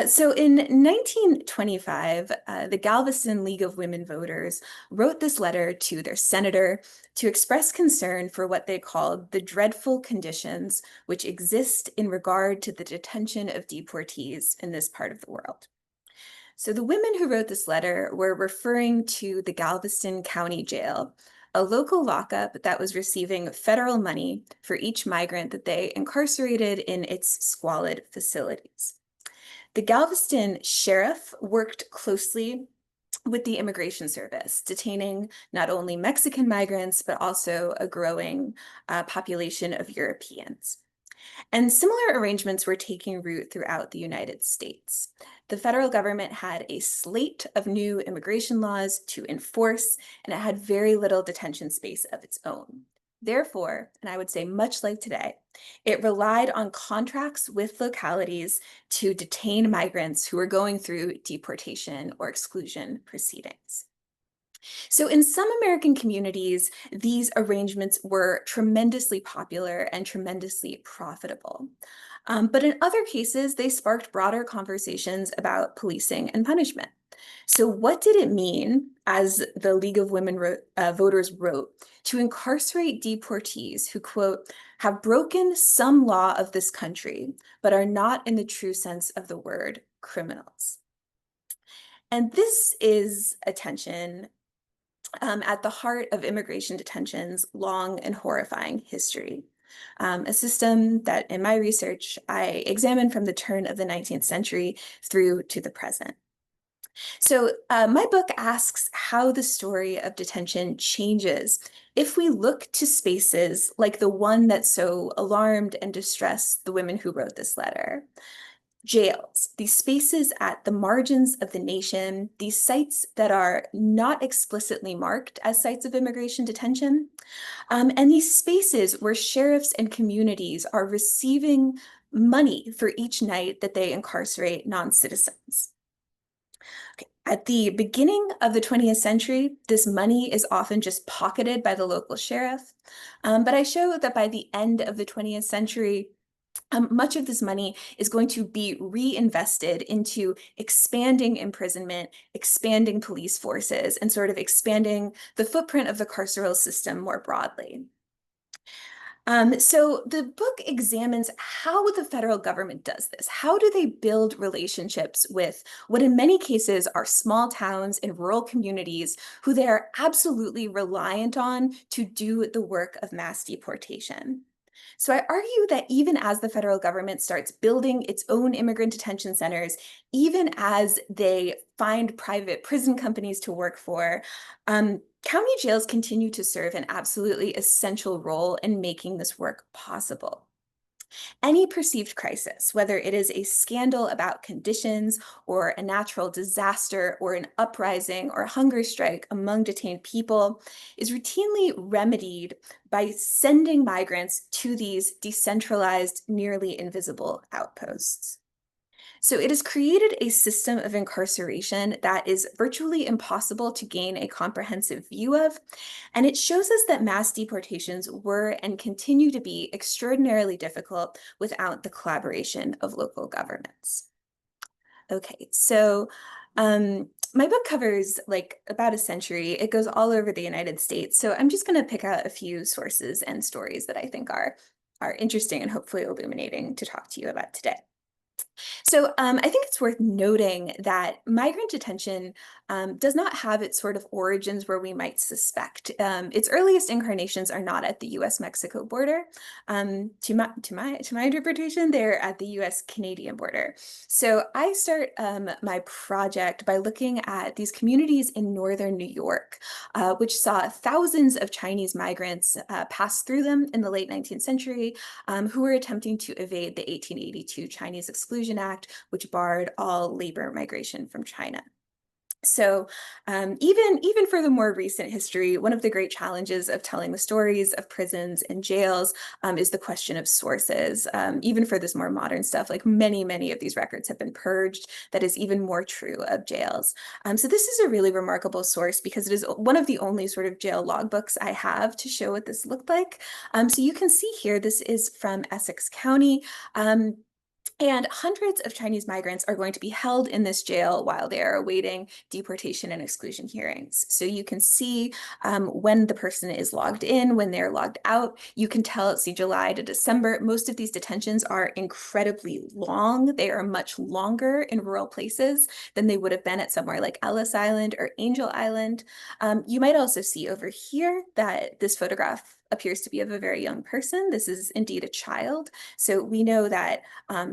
S5: So in 1925, the Galveston League of Women Voters wrote this letter to their senator to express concern for what they called the dreadful conditions which exist in regard to the detention of deportees in this part of the world. So the women who wrote this letter were referring to the Galveston County Jail, a local lockup that was receiving federal money for each migrant that they incarcerated in its squalid facilities. The Galveston sheriff worked closely with the Immigration Service, detaining not only Mexican migrants, but also a growing population of Europeans. And similar arrangements were taking root throughout the United States. The federal government had a slate of new immigration laws to enforce, and it had very little detention space of its own. Therefore, and I would say much like today, it relied on contracts with localities to detain migrants who were going through deportation or exclusion proceedings. So in some American communities, these arrangements were tremendously popular and tremendously profitable. But in other cases, they sparked broader conversations about policing and punishment. So what did it mean, as the League of Women Voters wrote, to incarcerate deportees who, quote, have broken some law of this country, but are not in the true sense of the word criminals? And this is a tension at the heart of immigration detention's long and horrifying history. A system that, in my research, I examined from the turn of the 19th century through to the present. So my book asks how the story of detention changes if we look to spaces like the one that so alarmed and distressed the women who wrote this letter. Jails, these spaces at the margins of the nation, these sites that are not explicitly marked as sites of immigration detention, and these spaces where sheriffs and communities are receiving money for each night that they incarcerate non-citizens. Okay. At the beginning of the 20th century, this money is often just pocketed by the local sheriff. But I show that by the end of the 20th century, much of this money is going to be reinvested into expanding imprisonment, expanding police forces, and sort of expanding the footprint of the carceral system more broadly. So the book examines how the federal government does this. How do they build relationships with what in many cases are small towns and rural communities who they are absolutely reliant on to do the work of mass deportation? So I argue that even as the federal government starts building its own immigrant detention centers, even as they find private prison companies to work for, county jails continue to serve an absolutely essential role in making this work possible. Any perceived crisis, whether it is a scandal about conditions or a natural disaster or an uprising or hunger strike among detained people, is routinely remedied by sending migrants to these decentralized, nearly invisible outposts. So it has created a system of incarceration that is virtually impossible to gain a comprehensive view of, and it shows us that mass deportations were and continue to be extraordinarily difficult without the collaboration of local governments. Okay, so My book covers like about a century. It goes all over the United States. So I'm just going to pick out a few sources and stories that I think are interesting and hopefully illuminating to talk to you about today. So I think it's worth noting that migrant detention does not have its sort of origins where we might suspect. Its earliest incarnations are not at the U.S.-Mexico border. To my interpretation, they're at the U.S.-Canadian border. So I start my project by looking at these communities in northern New York, which saw thousands of Chinese migrants pass through them in the late 19th century, who were attempting to evade the 1882 Chinese Exclusion Act, which barred all labor migration from China. So even for the more recent history, one of the great challenges of telling the stories of prisons and jails is the question of sources. Even for this more modern stuff, like many of these records have been purged. That is even more true of jails. So this is a really remarkable source because it is one of the only sort of jail logbooks I have to show what this looked like. So you can see here, this is from Essex County. And hundreds of Chinese migrants are going to be held in this jail while they are awaiting deportation and exclusion hearings. So you can see when the person is logged in, when they're logged out. You can tell it's July to December. Most of these detentions are incredibly long. They are much longer in rural places than they would have been at somewhere like Ellis Island or Angel Island. You might also see over here that this photograph appears to be of a very young person. This is indeed a child. So we know that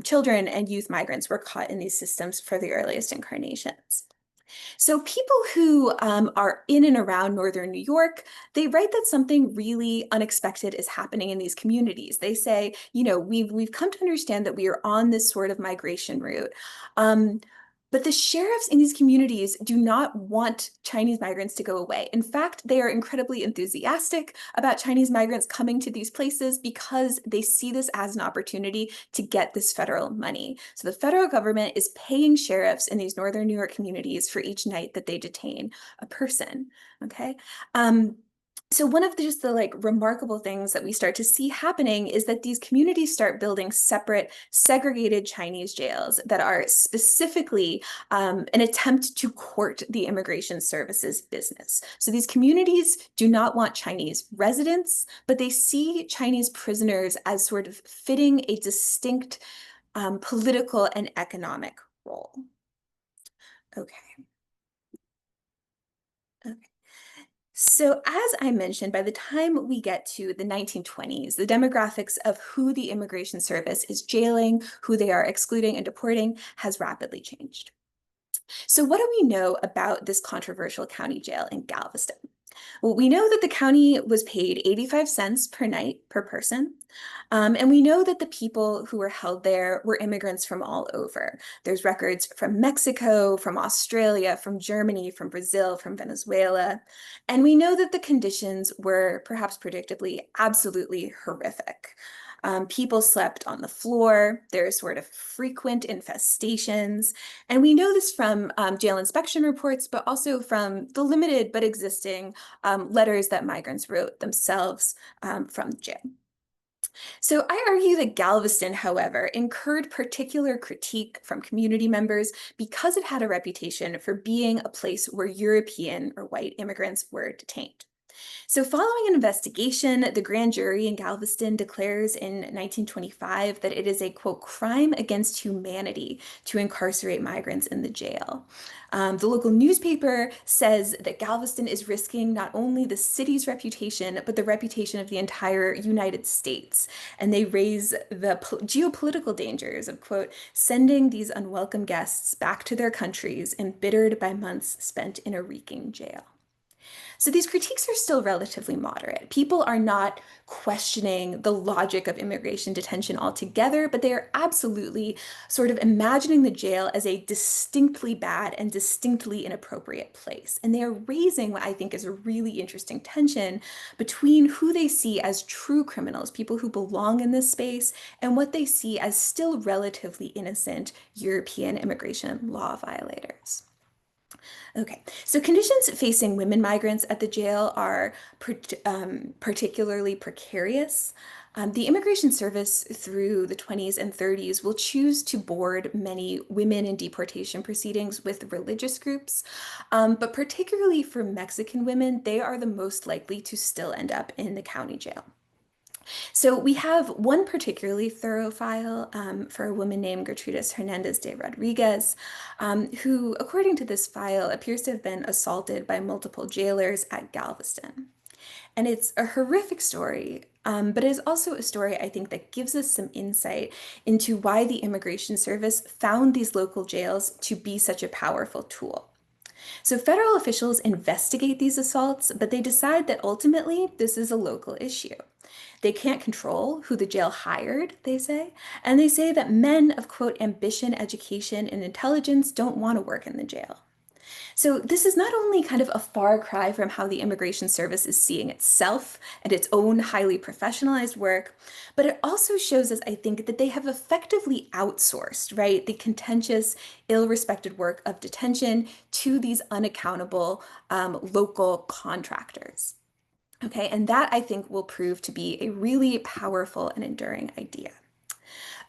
S5: children and youth migrants were caught in these systems for the earliest incarnations. So people who are in and around northern New York, they write that something really unexpected is happening in these communities. They say, you know, we've come to understand that we are on this sort of migration route. But the sheriffs in these communities do not want Chinese migrants to go away. In fact, they are incredibly enthusiastic about Chinese migrants coming to these places because they see this as an opportunity to get this federal money. So the federal government is paying sheriffs in these northern New York communities for each night that they detain a person, okay? So one of just the like remarkable things that we start to see happening is that these communities start building separate segregated Chinese jails that are specifically an attempt to court the immigration services business. So these communities do not want Chinese residents, but they see Chinese prisoners as sort of fitting a distinct political and economic role. Okay. So as I mentioned, by the time we get to the 1920s, the demographics of who the Immigration Service is jailing, who they are excluding and deporting, has rapidly changed. So what do we know about this controversial county jail in Galveston? Well, we know that the county was paid 85 cents per night per person. And we know that the people who were held there were immigrants from all over. There's records from Mexico, from Australia, from Germany, from Brazil, from Venezuela. And we know that the conditions were, perhaps predictably, absolutely horrific. People slept on the floor. There are sort of frequent infestations. And we know this from jail inspection reports, but also from the limited but existing letters that migrants wrote themselves from jail. So I argue that Galveston, however, incurred particular critique from community members because it had a reputation for being a place where European or white immigrants were detained. So following an investigation, the grand jury in Galveston declares in 1925 that it is a, quote, crime against humanity to incarcerate migrants in the jail. The local newspaper says that Galveston is risking not only the city's reputation, but the reputation of the entire United States. And they raise the geopolitical dangers of, quote, sending these unwelcome guests back to their countries embittered by months spent in a reeking jail. So these critiques are still relatively moderate. People are not questioning the logic of immigration detention altogether, but they are absolutely sort of imagining the jail as a distinctly bad and distinctly inappropriate place. And they are raising what I think is a really interesting tension between who they see as true criminals, people who belong in this space, and what they see as still relatively innocent European immigration law violators. Okay, so conditions facing women migrants at the jail are particularly precarious. The Immigration Service through the 20s and 30s will choose to board many women in deportation proceedings with religious groups, but particularly for Mexican women, they are the most likely to still end up in the county jail. So we have one particularly thorough file for a woman named Gertrudis Hernandez de Rodriguez, who, according to this file, appears to have been assaulted by multiple jailers at Galveston. And it's a horrific story, but it is also a story, I think, that gives us some insight into why the Immigration Service found these local jails to be such a powerful tool. So federal officials investigate these assaults, but they decide that ultimately this is a local issue. They can't control who the jail hired, they say, and they say that men of, quote, ambition, education, and intelligence don't want to work in the jail. So this is not only kind of a far cry from how the Immigration Service is seeing itself and its own highly professionalized work, but it also shows us, I think, that they have effectively outsourced, right, the contentious, ill-respected work of detention to these unaccountable local contractors. Okay, and that I think will prove to be a really powerful and enduring idea.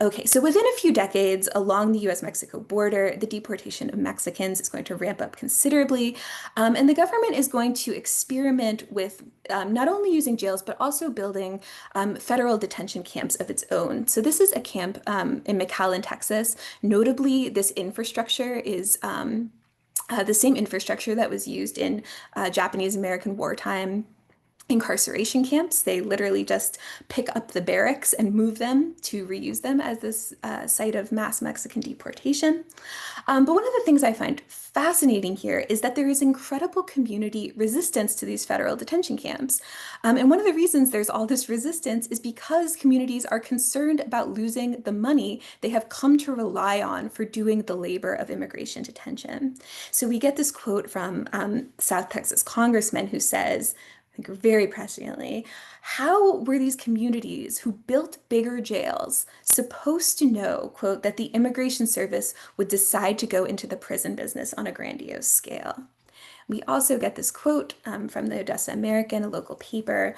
S5: Okay, so within a few decades along the US-Mexico border, the deportation of Mexicans is going to ramp up considerably, and the government is going to experiment with not only using jails, but also building federal detention camps of its own. So this is a camp in McAllen, Texas. Notably, this infrastructure is the same infrastructure that was used in Japanese-American wartime incarceration camps. They literally just pick up the barracks and move them to reuse them as this site of mass Mexican deportation. But one of the things I find fascinating here is that there is incredible community resistance to these federal detention camps. And one of the reasons there's all this resistance is because communities are concerned about losing the money they have come to rely on for doing the labor of immigration detention. So we get this quote from South Texas congressman who says, I think very presciently, how were these communities who built bigger jails supposed to know, quote, that the Immigration Service would decide to go into the prison business on a grandiose scale? We also get this quote from the Odessa American, a local paper.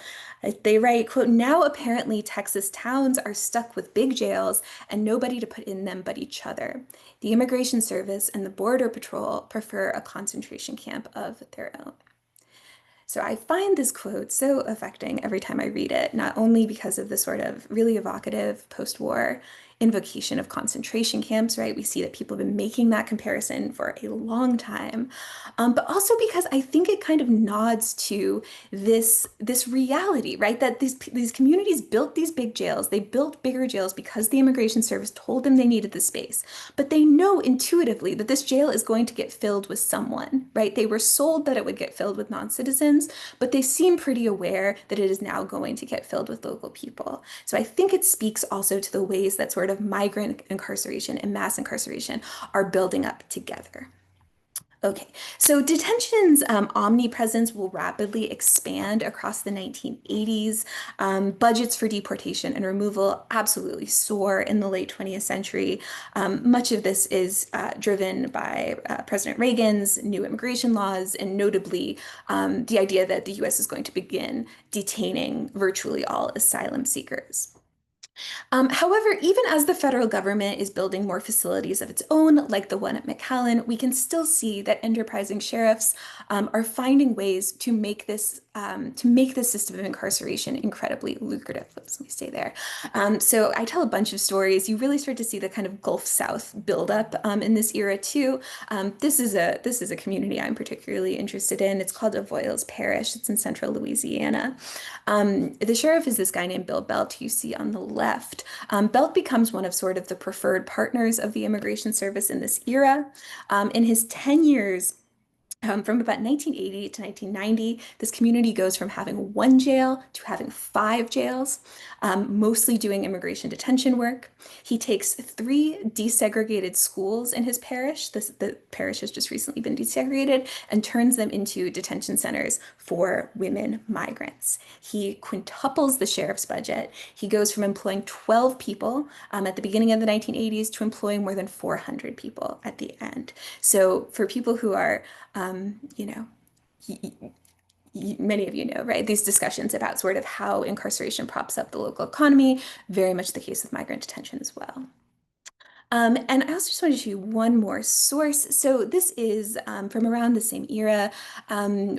S5: They write, quote, now apparently Texas towns are stuck with big jails and nobody to put in them but each other. The Immigration Service and the Border Patrol prefer a concentration camp of their own. So I find this quote so affecting every time I read it, not only because of the sort of really evocative post-war invocation of concentration camps, right? We see that people have been making that comparison for a long time, but also because I think it kind of nods to this reality, right? That these communities built these big jails, they built bigger jails because the Immigration Service told them they needed the space, but they know intuitively that this jail is going to get filled with someone, right? They were sold that it would get filled with non-citizens, but they seem pretty aware that it is now going to get filled with local people. So I think it speaks also to the ways that sort of migrant incarceration and mass incarceration are building up together. Okay, so detention's omnipresence will rapidly expand across the 1980s. Budgets for deportation and removal absolutely soar in the late 20th century. Much of this is driven by President Reagan's new immigration laws, and notably the idea that the US is going to begin detaining virtually all asylum seekers. However, even as the federal government is building more facilities of its own, like the one at McAllen, we can still see that enterprising sheriffs are finding ways to make this system of incarceration incredibly lucrative. Let me stay there. So I tell a bunch of stories. You really start to see the kind of Gulf South buildup in this era too. This is a community I'm particularly interested in. It's called Avoyelles Parish. It's in central Louisiana. The sheriff is this guy named Bill Belt, who you see on the left. Belt becomes one of sort of the preferred partners of the Immigration Service in this era. In his 10 years From about 1980 to 1990, this community goes from having one jail to having 5 jails, mostly doing immigration detention work. He takes 3 desegregated schools in his parish. The parish has just recently been desegregated, and turns them into detention centers for women migrants. He quintuples the sheriff's budget. He goes from employing 12 people at the beginning of the 1980s to employing more than 400 people at the end. So for people who are you know, many of you know, right? These discussions about sort of how incarceration props up the local economy, very much the case with migrant detention as well. And I also just wanted to show you one more source. So this is from around the same era.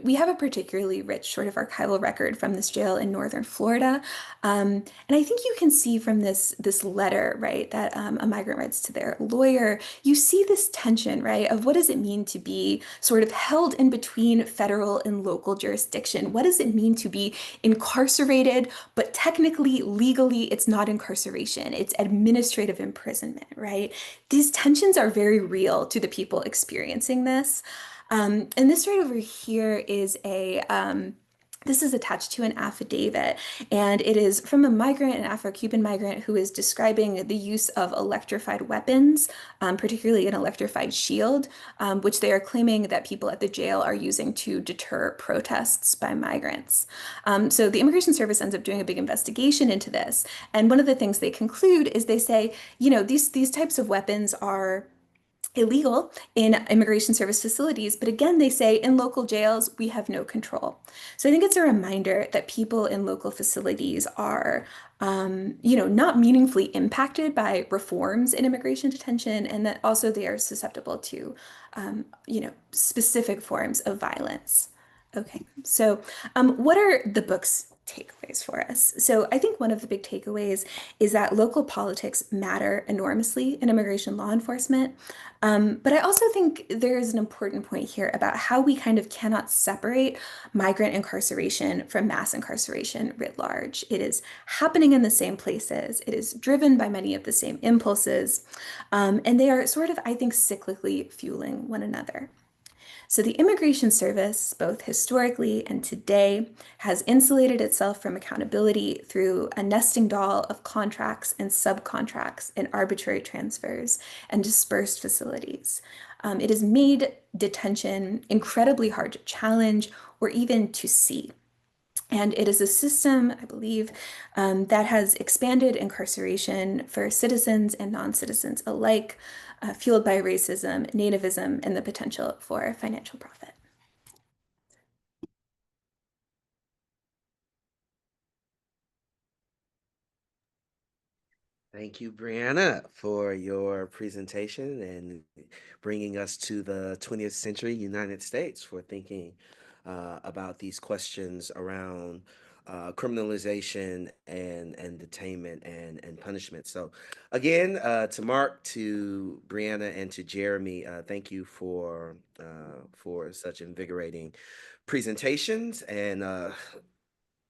S5: We have a particularly rich sort of archival record from this jail in northern Florida. And I think you can see from this letter, right, that a migrant writes to their lawyer, you see this tension, right, of what does it mean to be sort of held in between federal and local jurisdiction? What does it mean to be incarcerated, but technically, legally, it's not incarceration, it's administrative imprisonment, right? These tensions are very real to the people experiencing this. And this right over here is this is attached to an affidavit, and it is from a migrant, an Afro-Cuban migrant, who is describing the use of electrified weapons, particularly an electrified shield, which they are claiming that people at the jail are using to deter protests by migrants. So the Immigration Service ends up doing a big investigation into this. And one of the things they conclude is they say, you know, these types of weapons are illegal in immigration service facilities, but again, they say in local jails, we have no control. So I think it's a reminder that people in local facilities are, you know, not meaningfully impacted by reforms in immigration detention, and that also they are susceptible to, you know, specific forms of violence. Okay, so what are the book's takeaways for us? So I think one of the big takeaways is that local politics matter enormously in immigration law enforcement. But I also think there is an important point here about how we kind of cannot separate migrant incarceration from mass incarceration writ large. It is happening in the same places. It is driven by many of the same impulses. And they are sort of, I think, cyclically fueling one another. So the Immigration Service, both historically and today, has insulated itself from accountability through a nesting doll of contracts and subcontracts and arbitrary transfers and dispersed facilities. It has made detention incredibly hard to challenge or even to see. And it is a system, I believe, that has expanded incarceration for citizens and non-citizens alike, fueled by racism, nativism, and the potential for financial profit.
S2: Thank you, Brianna, for your presentation and bringing us to the 20th century United States for thinking about these questions around criminalization and detainment and punishment. So again, to Mark, to Brianna, and to Jeremy, thank you for such invigorating presentations and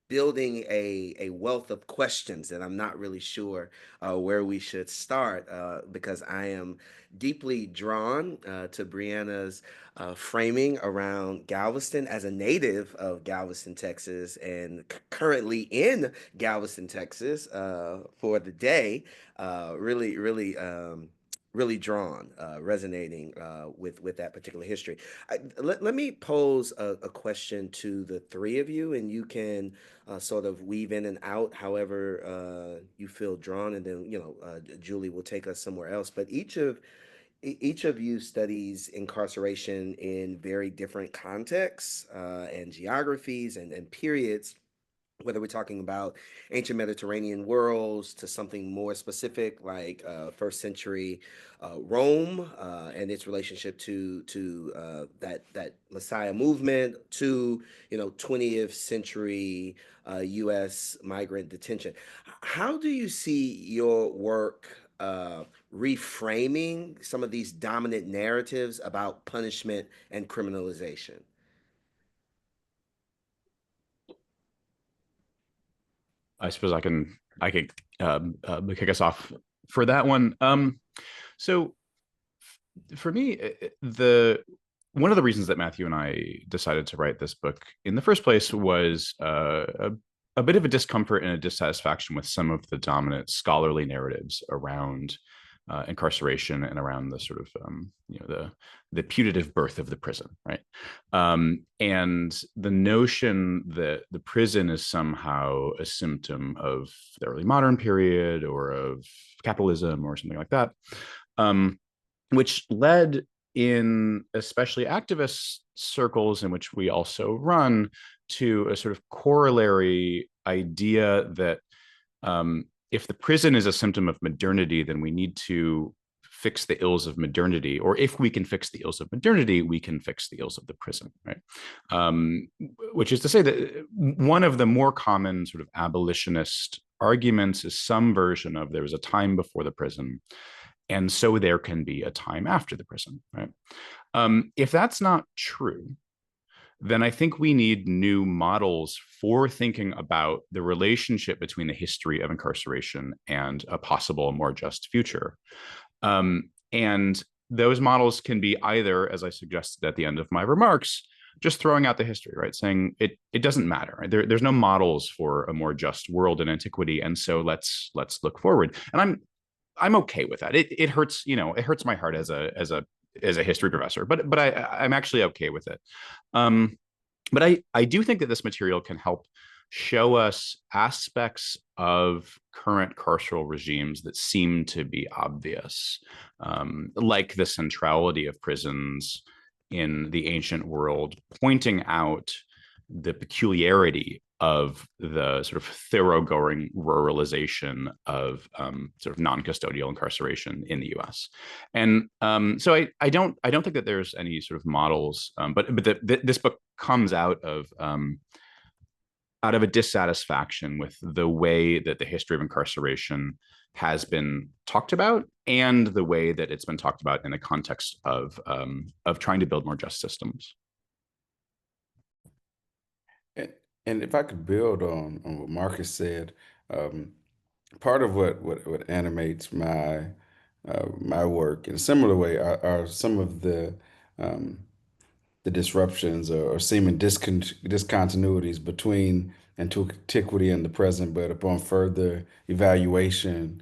S2: building a wealth of questions that I'm not really sure where we should start because I am deeply drawn to Brianna's framing around Galveston as a native of Galveston, Texas, and currently in Galveston, Texas for the day. Really drawn, resonating with that particular history. Let me pose a question to the three of you, and you can sort of weave in and out however you feel drawn, and then Julie will take us somewhere else. But each of you studies incarceration in very different contexts and geographies and periods, whether we're talking about ancient Mediterranean worlds to something more specific like first century Rome and its relationship to that Messiah movement, to 20th century U.S. migrant detention. How do you see your work reframing some of these dominant narratives about punishment and criminalization?
S3: I suppose I could kick us off for that one. So for me, one of the reasons that Matthew and I decided to write this book in the first place was a bit of a discomfort and a dissatisfaction with some of the dominant scholarly narratives around incarceration and around the sort of the putative birth of the prison, right? And the notion that the prison is somehow a symptom of the early modern period or of capitalism or something like that, which led in especially activist circles in which we also run to a sort of corollary idea that if the prison is a symptom of modernity, then we need to fix the ills of modernity, or if we can fix the ills of modernity, we can fix the ills of the prison, right? Which is to say that one of the more common sort of abolitionist arguments is some version of there was a time before the prison, and so there can be a time after the prison, right? If that's not true, then I think we need new models for thinking about the relationship between the history of incarceration and a possible more just future. And those models can be either, as I suggested at the end of my remarks, just throwing out the history, right? Saying it doesn't matter. Right? There's no models for a more just world in antiquity, and so let's look forward. And I'm okay with that. It hurts, it hurts my heart as a history professor, but I'm actually okay with it. But I do think that this material can help show us aspects of current carceral regimes that seem to be obvious, like the centrality of prisons in the ancient world, pointing out the peculiarity of the sort of thoroughgoing ruralization of sort of non-custodial incarceration in the U.S. And so I don't think that there's any sort of models, but this book comes out of a dissatisfaction with the way that the history of incarceration has been talked about and the way that it's been talked about in the context of trying to build more just systems.
S4: And if I could build on what Marcus said, part of what animates my my work in a similar way are some of the disruptions or seeming discontinuities between antiquity and the present, but upon further evaluation,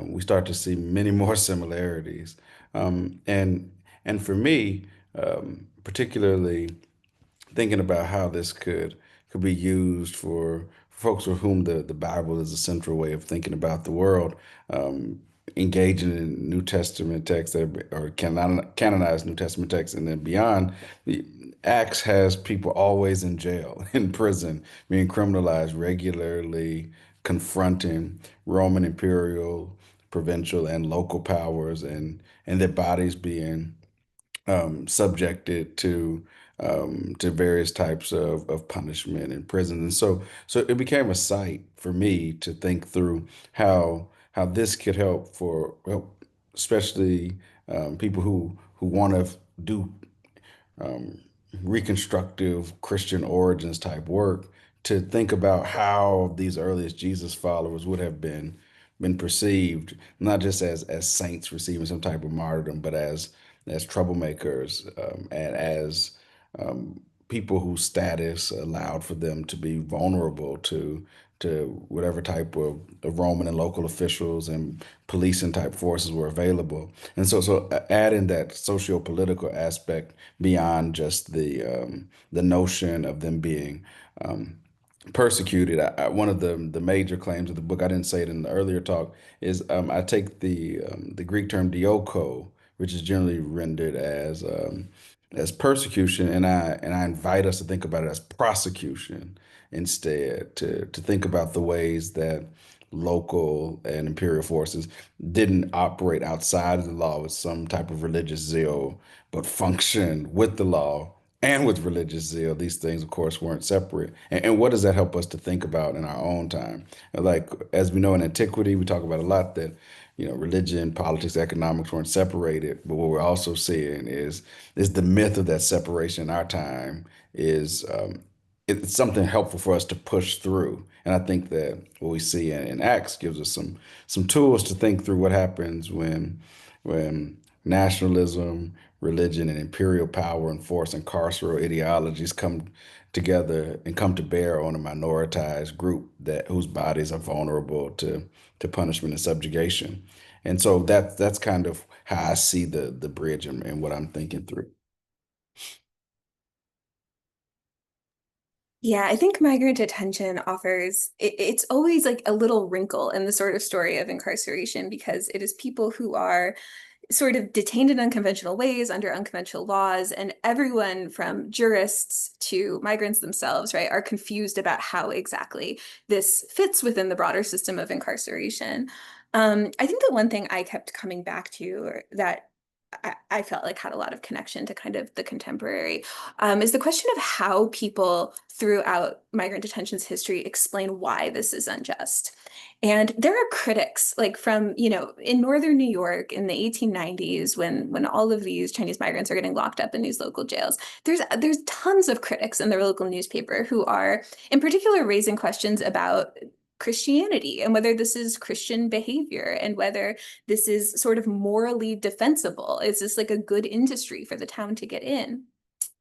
S4: we start to see many more similarities. And for me, particularly thinking about how this could be used for folks for whom the Bible is a central way of thinking about the world, engaging in New Testament texts or canonized New Testament texts, and then beyond. The Acts has people always in jail, in prison, being criminalized regularly, confronting Roman imperial, provincial, and local powers, and their bodies being subjected to various types of punishment in prison. And so it became a site for me to think through how this could help especially people who want to do reconstructive Christian origins type work, to think about how these earliest Jesus followers would have been perceived, not just as saints receiving some type of martyrdom, but as troublemakers, and as people whose status allowed for them to be vulnerable to whatever type of Roman and local officials and policing type forces were available. And so adding that socio-political aspect beyond just the notion of them being persecuted. One of the major claims of the book, I didn't say it in the earlier talk, is I take the Greek term dioko, which is generally rendered as persecution, and I invite us to think about it as prosecution instead, to think about the ways that local and imperial forces didn't operate outside of the law with some type of religious zeal, but function with the law and with religious zeal. These things, of course, weren't separate. And what does that help us to think about in our own time? Like, as we know in antiquity, we talk about a lot that, religion, politics, economics weren't separated. But what we're also seeing is the myth of that separation in our time is it's something helpful for us to push through. And I think that what we see in Acts gives us some tools to think through what happens when nationalism, religion and imperial power and force and carceral ideologies come together and come to bear on a minoritized group whose bodies are vulnerable to punishment and subjugation. And so that's kind of how I see the bridge and what I'm thinking through.
S5: Yeah, I think migrant detention offers, it's always like a little wrinkle in the sort of story of incarceration, because it is people who are sort of detained in unconventional ways under unconventional laws, and everyone from jurists to migrants themselves, right, are confused about how exactly this fits within the broader system of incarceration. I think the one thing I kept coming back to, or that I felt like had a lot of connection to kind of the contemporary, is the question of how people throughout migrant detention's history explain why this is unjust. And there are critics, like from, in northern New York in the 1890s, when all of these Chinese migrants are getting locked up in these local jails, there's tons of critics in their local newspaper who are in particular raising questions about Christianity and whether this is Christian behavior and whether this is sort of morally defensible. Is this like a good industry for the town to get in?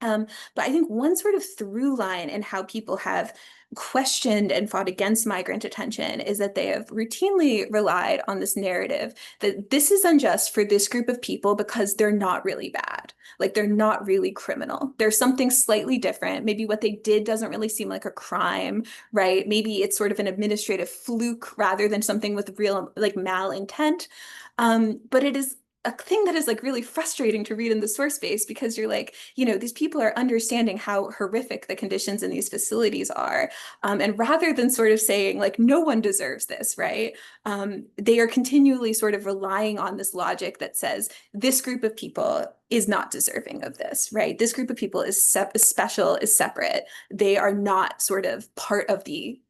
S5: But I think one sort of through line in how people have questioned and fought against migrant detention is that they have routinely relied on this narrative that this is unjust for this group of people because they're not really bad. Like they're not really criminal. There's something slightly different. Maybe what they did doesn't really seem like a crime, right? Maybe it's sort of an administrative fluke rather than something with real like malintent. But it is a thing that is like really frustrating to read in the source base, because you're like, these people are understanding how horrific the conditions in these facilities are. And rather than sort of saying like, no one deserves this, right? They are continually sort of relying on this logic that says this group of people is not deserving of this, right? This group of people is special, is separate. They are not sort of part of the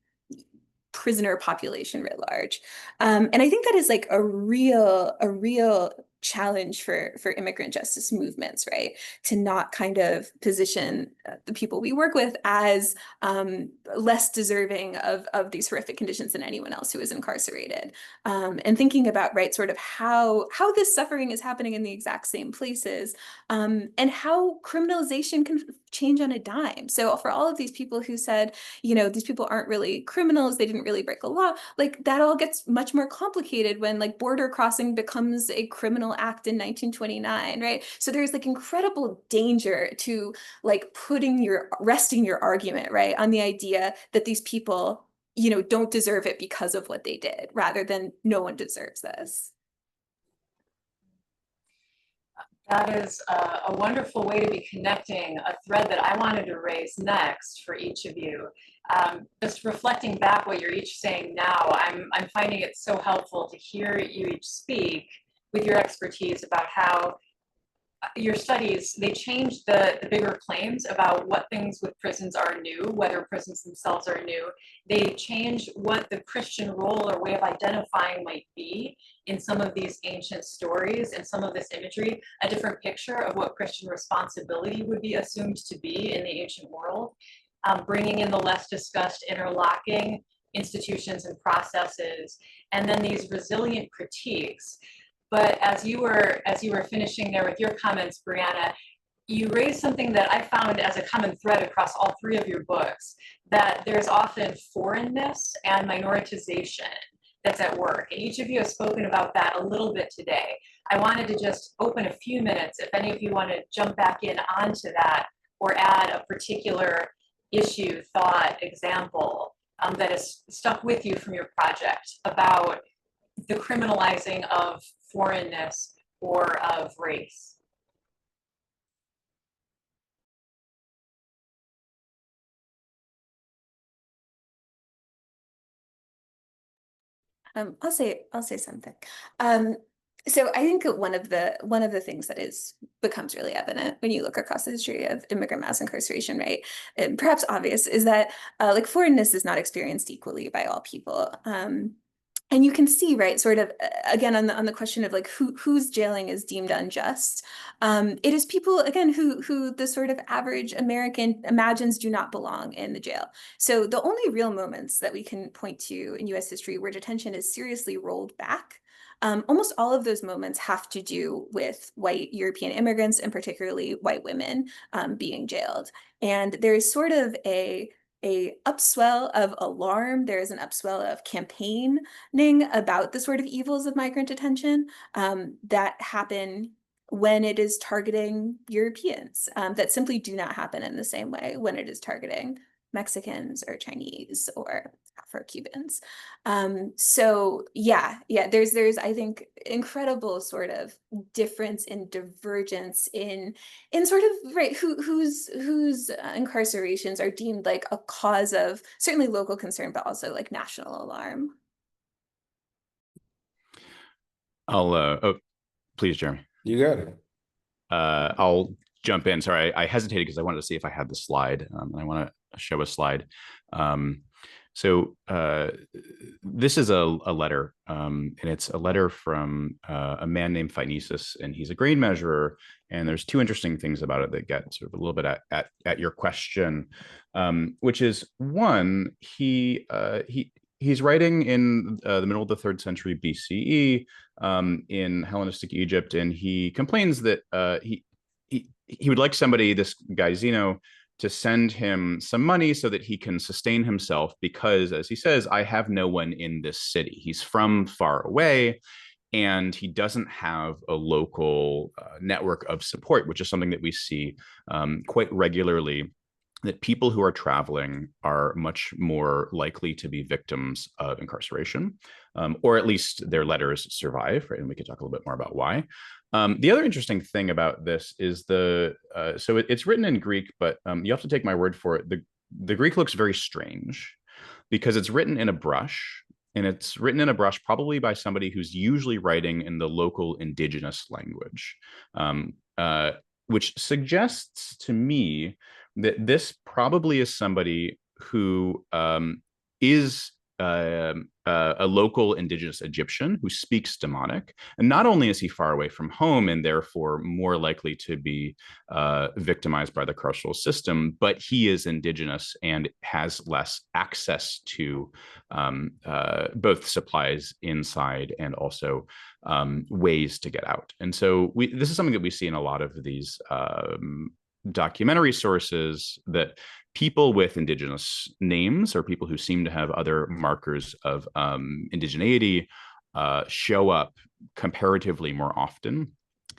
S5: prisoner population writ large. And I think that is like a real challenge for immigrant justice movements, right? To not kind of position the people we work with as less deserving of these horrific conditions than anyone else who is incarcerated. And thinking about, right, sort of how this suffering is happening in the exact same places, and how criminalization can change on a dime. So for all of these people who said, these people aren't really criminals, they didn't really break a law, like that all gets much more complicated when like border crossing becomes a criminal act in 1929, right? So there's like incredible danger to like resting your argument, right, on the idea that these people, don't deserve it because of what they did, rather than no one deserves this.
S1: That is a wonderful way to be connecting a thread that I wanted to raise next for each of you. Just reflecting back what you're each saying now, I'm finding it so helpful to hear you each speak with your expertise about how your studies, they change the bigger claims about what things with prisons are new, whether prisons themselves are new. They change what the Christian role or way of identifying might be in some of these ancient stories and some of this imagery, a different picture of what Christian responsibility would be assumed to be in the ancient world, bringing in the less discussed interlocking institutions and processes, and then these resilient critiques. But as you were finishing there with your comments, Brianna, you raised something that I found as a common thread across all three of your books, that there's often foreignness and minoritization that's at work. And each of you has spoken about that a little bit today. I wanted to just open a few minutes, if any of you want to jump back in onto that or add a particular issue, thought, example that has stuck with you from your project about the criminalizing of foreignness or of race.
S5: I'll say something. So I think one of the things that becomes really evident when you look across the history of immigrant mass incarceration, right, and perhaps obvious, is that like foreignness is not experienced equally by all people. And you can see, right, sort of, again, on the question of like whose jailing is deemed unjust. It is people, again, who the sort of average American imagines do not belong in the jail. So the only real moments that we can point to in US history where detention is seriously rolled back almost all of those moments have to do with white European immigrants, and particularly white women being jailed. And there's sort of a upswell of alarm. There is an upswell of campaigning about the sort of evils of migrant detention that happen when it is targeting Europeans, that simply do not happen in the same way when it is targeting Mexicans or Chinese or Afro-Cubans. So there's I think incredible sort of difference in divergence in sort of whose incarcerations are deemed like a cause of certainly local concern, but also like national alarm.
S3: Oh, please, Jeremy.
S4: You got it.
S3: I'll jump in. Sorry, I hesitated because I wanted to see if I had the slide, and I want to show a slide. So this is a letter, and it's a letter from a man named Phinesis, and he's a grain measurer. And there's two interesting things about it that get sort of a little bit at your question, which is one, he's writing in the middle of the 3rd century BCE in Hellenistic Egypt, and he complains that he would like somebody, this guy Zeno, to send him some money so that he can sustain himself, because, as he says, I have no one in this city. He's from far away, and he doesn't have a local network of support, which is something that we see quite regularly, that people who are traveling are much more likely to be victims of incarceration, or at least their letters survive, right? And we could talk a little bit more about why. The other interesting thing about this is so it's written in Greek, but you have to take my word for it. The Greek looks very strange because it's written in a brush, and it's written in a brush probably by somebody who's usually writing in the local indigenous language, which suggests to me that this probably is somebody who is a local indigenous Egyptian who speaks Demonic. And not only is he far away from home and therefore more likely to be victimized by the carceral system, but he is indigenous and has less access to both supplies inside and also ways to get out. And so this is something that we see in a lot of these documentary sources, that people with indigenous names or people who seem to have other markers of indigeneity show up comparatively more often.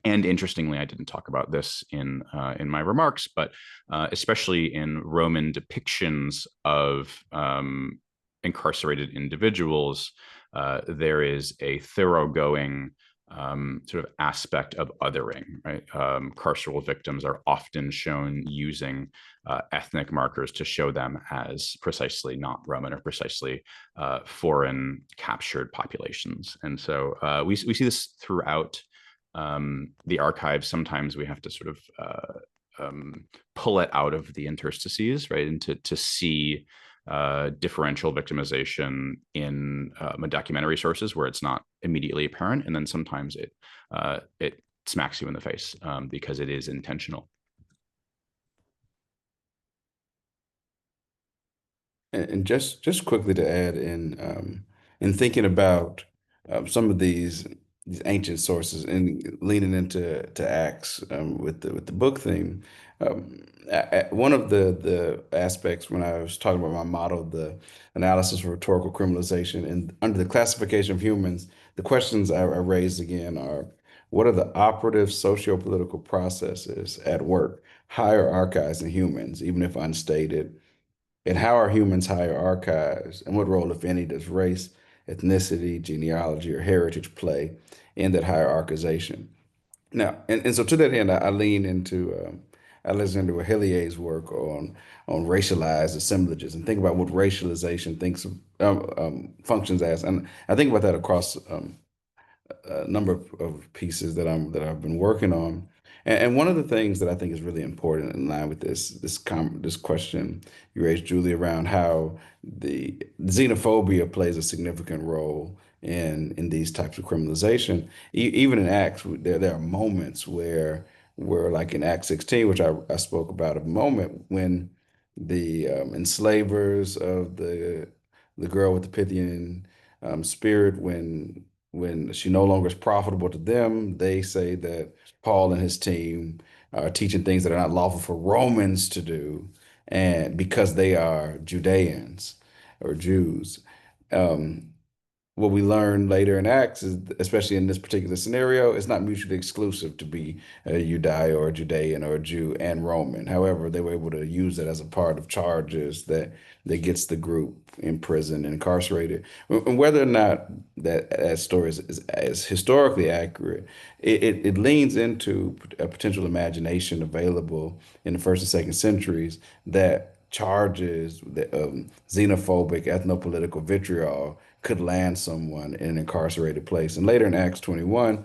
S3: And interestingly, I didn't talk about this in my remarks, but especially in Roman depictions of incarcerated individuals, there is a thoroughgoing sort of aspect of othering, right? Carceral victims are often shown using ethnic markers to show them as precisely not Roman or precisely foreign captured populations. And so we see this throughout the archives. Sometimes we have to sort of pull it out of the interstices, right? And to see differential victimization in documentary sources where it's not immediately apparent, and then sometimes it smacks you in the face because it is intentional.
S4: And just quickly to add in thinking about some of these ancient sources and leaning into Acts with the book theme. One of the aspects when I was talking about my model, the analysis of rhetorical criminalization, and under the classification of humans, the questions I raised again are: what are the operative socio-political processes at work hierarchizing humans, even if unstated? And how are humans hierarchized? And what role, if any, does race, ethnicity, genealogy, or heritage play in that hierarchization? Now, and so to that end, I lean into Alexander Wahilier's work on racialized assemblages and think about what racialization functions as. And I think about that across a number of pieces that I've been working on. And one of the things that I think is really important in line with this question you raised, Julie, around how the xenophobia plays a significant role in these types of criminalization. Even in Acts, there are moments where like in Act 16, which I spoke about a moment, when the enslavers of the girl with the Pythian spirit, when when she no longer is profitable to them, they say that Paul and his team are teaching things that are not lawful for Romans to do, and because they are Judeans or Jews. Um, what we learn later in Acts is, especially in this particular scenario, it's not mutually exclusive to be a Judai or a Judean or a Jew and Roman. However, they were able to use it as a part of charges that gets the group imprisoned and incarcerated. And whether or not that story is historically accurate, it leans into a potential imagination available in the first and second centuries that charges xenophobic, ethnopolitical vitriol could land someone in an incarcerated place. And later in Acts 21,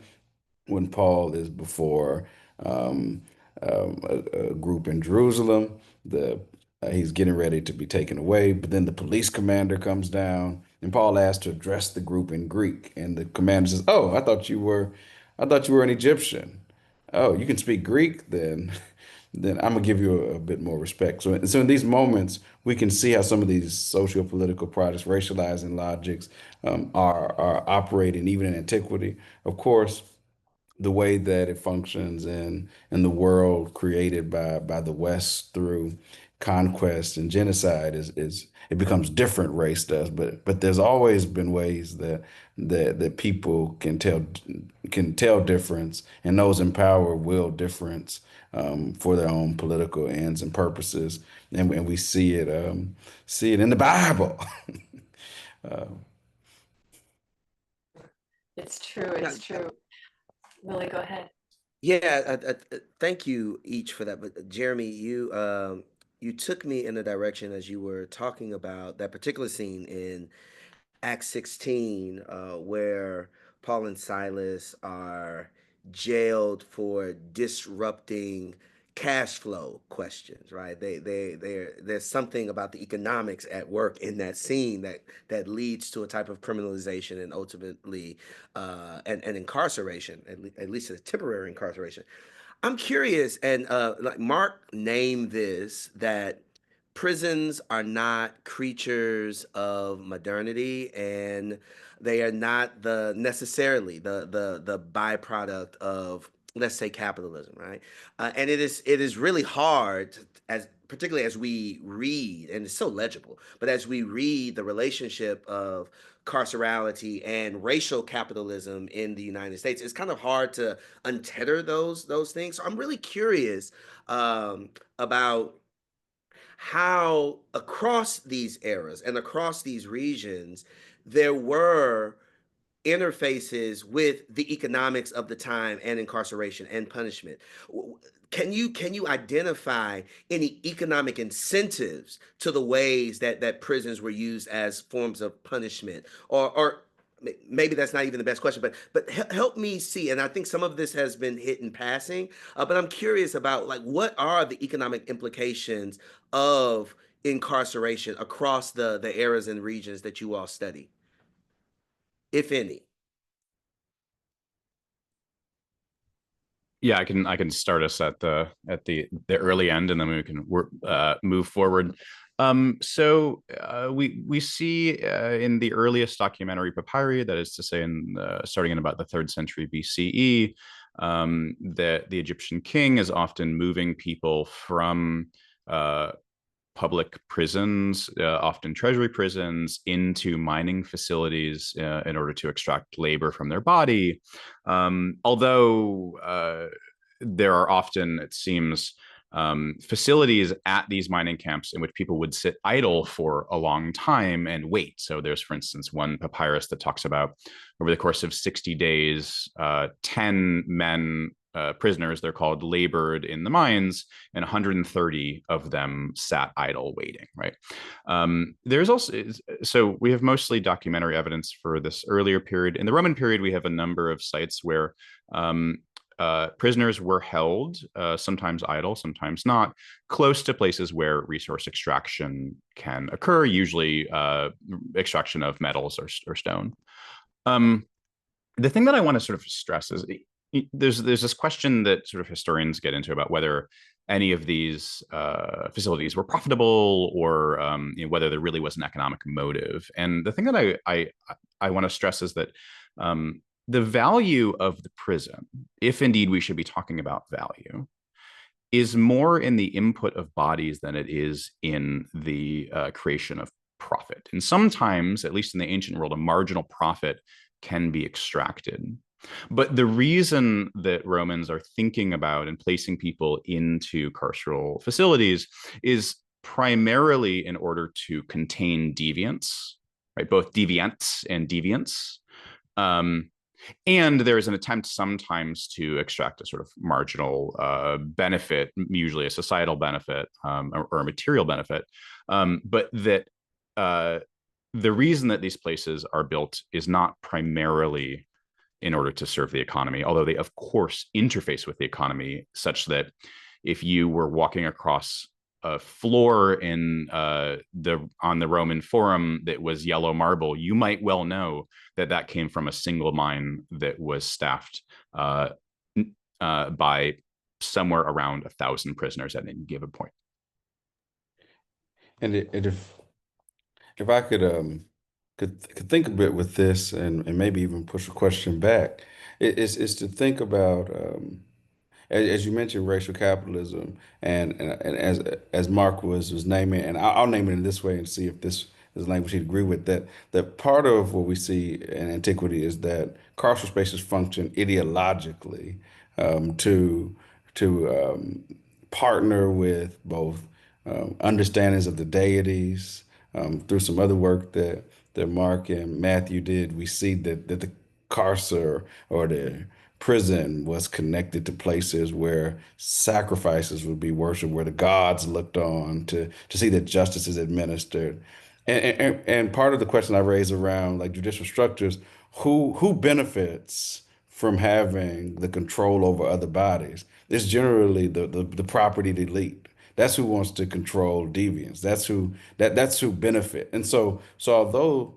S4: when Paul is before um, a group in Jerusalem, he's getting ready to be taken away, but then the police commander comes down, and Paul asks to address the group in Greek, and the commander says, "Oh, I thought you were an Egyptian. Oh, you can speak Greek, then." Then I'm gonna give you a bit more respect. So in these moments, we can see how some of these socio-political projects, racializing logics, are operating even in antiquity. Of course, the way that it functions in the world created by the West through conquest and genocide is it becomes different, race does, but there's always been ways that people can tell difference, and those in power will difference for their own political ends and purposes, and we see it in the Bible. uh,
S1: It's true. It's true. Willie, go ahead.
S2: Yeah, thank you each for that. But Jeremy, you took me in a direction as you were talking about that particular scene in Acts 16, where Paul and Silas are jailed for disrupting cash flow questions, right? There's something about the economics at work in that scene that leads to a type of criminalization and ultimately and incarceration, at least a temporary incarceration. I'm curious, and like Mark named this, that prisons are not creatures of modernity, and they are not necessarily the byproduct of, let's say, capitalism, right? And it is really hard as particularly as we read, and it's so legible, but as we read the relationship of carcerality and racial capitalism in the United States, it's kind of hard to untether those things. So I'm really curious about how across these eras and across these regions there were interfaces with the economics of the time and incarceration and punishment. Can you identify any economic incentives to the ways that prisons were used as forms of punishment, or maybe that's not even the best question, but help me see. And I think some of this has been hit in passing, but I'm curious about, like, what are the economic implications of incarceration across the eras and regions that you all study, if any?
S3: Yeah, I can start us at the early end, and then we can move forward. We see in the earliest documentary papyri, that is to say, starting in about the 3rd century BCE, that the Egyptian king is often moving people from public prisons, often treasury prisons, into mining facilities in order to extract labor from their body. Although there are often, it seems, facilities at these mining camps in which people would sit idle for a long time and wait. So there's, for instance, one papyrus that talks about over the course of 60 days, 10 men, prisoners, they're called, labored in the mines, and 130 of them sat idle waiting, right? There's also, so we have mostly documentary evidence for this earlier period. In the Roman period, we have a number of sites where prisoners were held, sometimes idle, sometimes not, close to places where resource extraction can occur, usually extraction of metals or stone. The thing that I want to sort of stress is there's this question that sort of historians get into about whether any of these facilities were profitable, or whether there really was an economic motive. And the thing that I want to stress is that the value of the prison, if indeed we should be talking about value, is more in the input of bodies than it is in the creation of profit. And sometimes, at least in the ancient world, a marginal profit can be extracted. But the reason that Romans are thinking about and placing people into carceral facilities is primarily in order to contain deviants, right? Both deviants and deviants. And there is an attempt sometimes to extract a sort of marginal benefit, usually a societal benefit or a material benefit. But that the reason that these places are built is not primarily in order to serve the economy, although they, of course, interface with the economy, such that if you were walking across a floor in on the Roman Forum that was yellow marble, you might well know that that came from a single mine that was staffed by somewhere around 1,000 prisoners at any given point.
S4: And if I could think a bit with this, and maybe even push a question back, is to think about as you mentioned, racial capitalism, and as Mark was naming, and I'll name it in this way and see if this is language he'd agree with, that part of what we see in antiquity is that carceral spaces function ideologically to partner with both understandings of the deities. Through some other work that Mark and Matthew did, we see that the carcer, or the prison, was connected to places where sacrifices would be worshipped, where the gods looked on to see that justice is administered. And part of the question I raise around like judicial structures, who benefits from having the control over other bodies? It's generally the propertied elite. That's who wants to control deviants. That's who benefit. And so although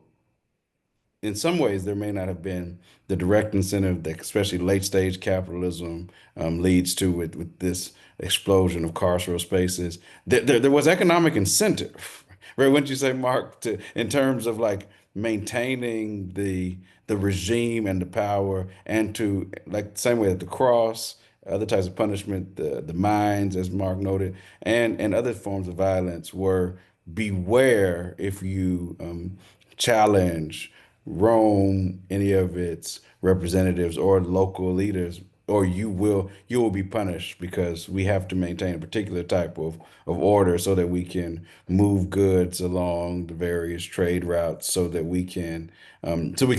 S4: in some ways there may not have been the direct incentive that especially late stage capitalism leads to with this explosion of carceral spaces, there was economic incentive, right? Wouldn't you say, Mark, in terms of like maintaining the regime and the power, and to, like, the same way that the cross, other types of punishment, the mines, as Mark noted, and other forms of violence were, beware if you challenge Rome, any of its representatives or local leaders, or you will be punished, because we have to maintain a particular type of order so that we can move goods along the various trade routes, so we can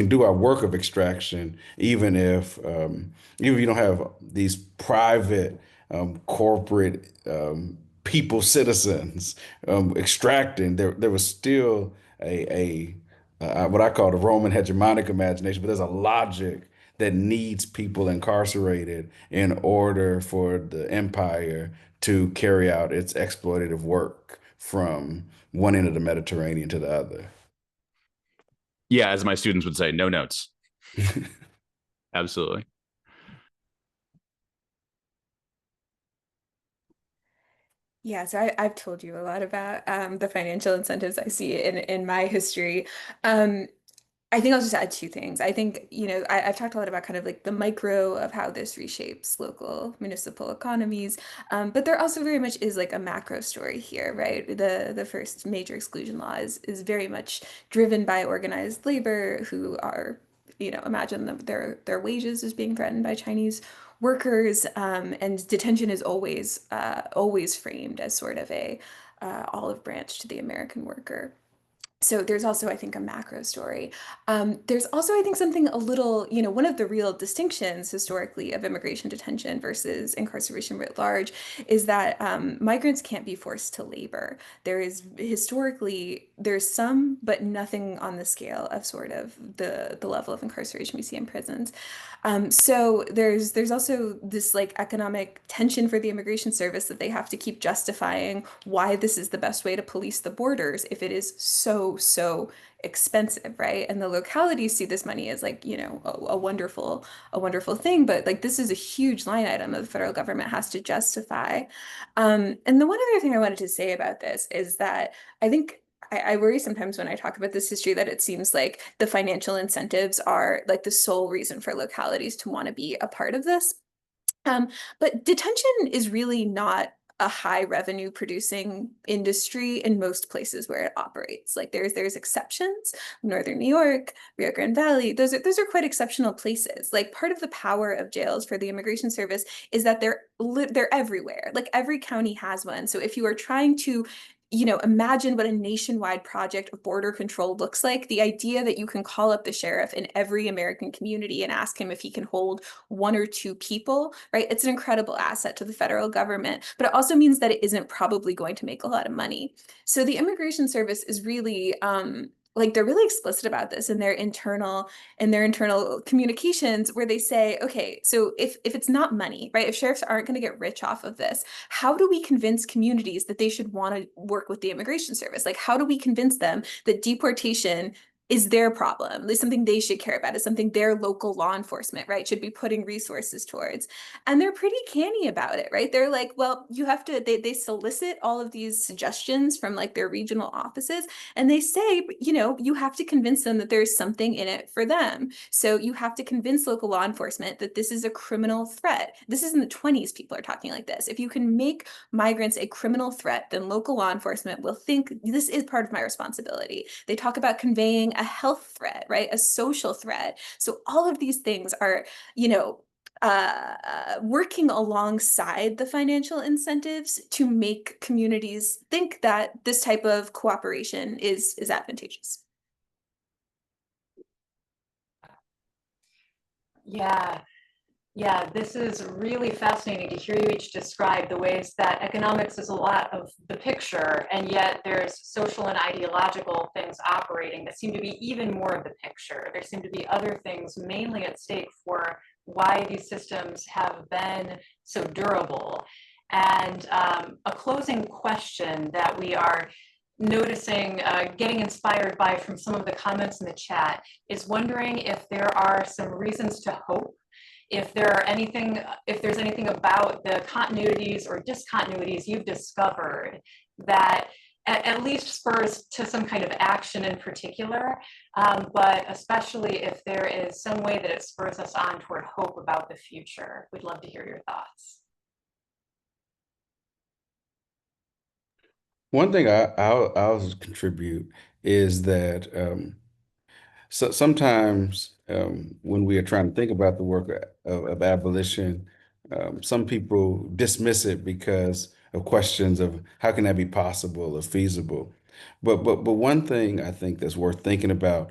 S4: do our work of extraction, even if you don't have these private corporate people, citizens extracting. There was still a what I call the Roman hegemonic imagination, but there's a logic that needs people incarcerated in order for the empire to carry out its exploitative work from one end of the Mediterranean to the other.
S3: Yeah, as my students would say, no notes. Absolutely.
S5: Yeah, so I've told you a lot about the financial incentives I see in my history. I think I'll just add two things. I think, I've talked a lot about kind of like the micro of how this reshapes local municipal economies, but there also very much is like a macro story here, right? The first major exclusion law is very much driven by organized labor who are, imagine their wages as being threatened by Chinese workers, and detention is always framed as sort of a olive branch to the American worker. So there's also, I think, a macro story. There's also, I think, something a little, one of the real distinctions historically of immigration detention versus incarceration writ large is that migrants can't be forced to labor. There's some, but nothing on the scale of sort of the level of incarceration we see in prisons. So there's also this like economic tension for the immigration service that they have to keep justifying why this is the best way to police the borders if it is so so expensive, right? And the localities see this money as like, a wonderful thing, but like this is a huge line item that the federal government has to justify. And the one other thing I wanted to say about this is that I think I worry sometimes when I talk about this history that it seems like the financial incentives are like the sole reason for localities to want to be a part of this. But detention is really not a high revenue producing industry in most places where it operates. Like there's exceptions, Northern New York, Rio Grande Valley, those are quite exceptional places. Like part of the power of jails for the Immigration Service is that they're everywhere. Like every county has one. So if you are trying to imagine what a nationwide project of border control looks like. The idea that you can call up the sheriff in every American community and ask him if he can hold 1 or 2 people, right? It's an incredible asset to the federal government, but it also means that it isn't probably going to make a lot of money. So the Immigration Service is really, like they're really explicit about this in their internal communications, where they say, okay, so if it's not money, right? If sheriffs aren't going to get rich off of this, how do we convince communities that they should want to work with the Immigration Service? Like, how do we convince them that deportation is their problem? It's something they should care about. It's something their local law enforcement, right, should be putting resources towards. And they're pretty canny about it, right? They're like, well, you have to, they solicit all of these suggestions from like their regional offices. And they say, you have to convince them that there's something in it for them. So you have to convince local law enforcement that this is a criminal threat. This is in the 20s, people are talking like this. If you can make migrants a criminal threat, then local law enforcement will think this is part of my responsibility. They talk about conveying a health threat, right? A social threat. So all of these things are, working alongside the financial incentives to make communities think that this type of cooperation is advantageous.
S1: Yeah, this is really fascinating to hear you each describe the ways that economics is a lot of the picture, and yet there's social and ideological things operating that seem to be even more of the picture. There seem to be other things mainly at stake for why these systems have been so durable. And a closing question that we are noticing, getting inspired by from some of the comments in the chat, is wondering if there are some reasons to hope, if there's anything about the continuities or discontinuities you've discovered that at least spurs to some kind of action in particular, but especially if there is some way that it spurs us on toward hope about the future. We'd love to hear your thoughts.
S4: One thing I'll contribute is that so sometimes when we are trying to think about the work of abolition, some people dismiss it because of questions of how can that be possible or feasible. But one thing I think that's worth thinking about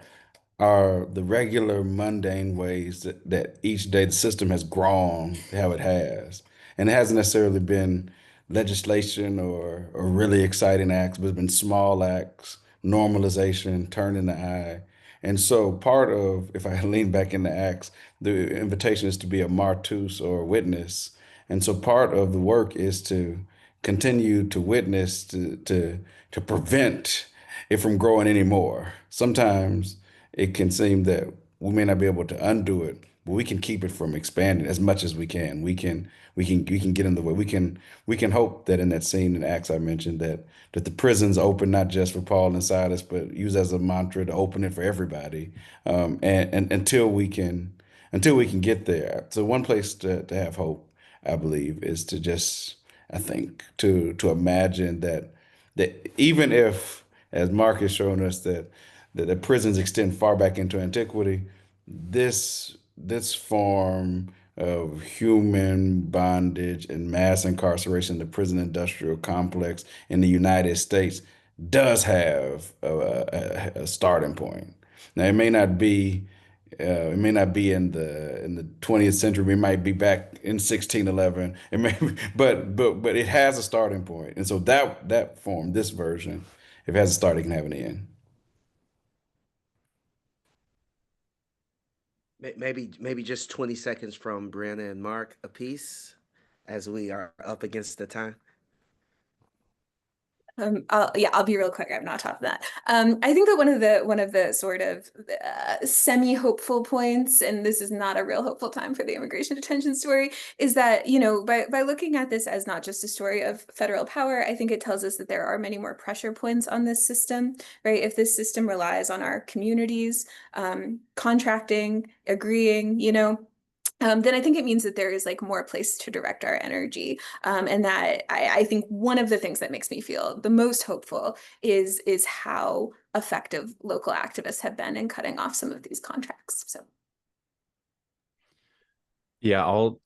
S4: are the regular mundane ways that each day the system has grown how it has. And it hasn't necessarily been legislation or really exciting acts, but it's been small acts, normalization, turning the eye. And so part of, if I lean back into Acts, the invitation is to be a martus or a witness. And so part of the work is to continue to witness, to prevent it from growing anymore. Sometimes it can seem that we may not be able to undo it, but we can keep it from expanding as much as we can. We can get in the way. We can hope that in that scene in Acts I mentioned that the prisons open not just for Paul and Silas, but use as a mantra to open it for everybody. And until we can get there. So one place to have hope, I believe, is to just, I think, to imagine that even if, as Mark has shown us, that the prisons extend far back into antiquity, this form of human bondage and mass incarceration, the prison industrial complex in the United States, does have a starting point. Now, it may not be in the 20th century. We might be back in 1611. It may, but it has a starting point. And so that form, this version, if it has a start, it can have an end.
S2: Maybe just 20 seconds from Brianna and Mark apiece as we are up against the time.
S5: I'll be real quick. I'm not top of that. I think that one of the sort of semi-hopeful points, and this is not a real hopeful time for the immigration detention story, is that, you know, by looking at this as not just a story of federal power, I think it tells us that there are many more pressure points on this system, right? If this system relies on our communities, contracting, agreeing, you know, then I think it means that there is like more place to direct our energy. And that I think one of the things that makes me feel the most hopeful is how effective local activists have been in cutting off some of these contracts. So.
S3: Yeah, I'll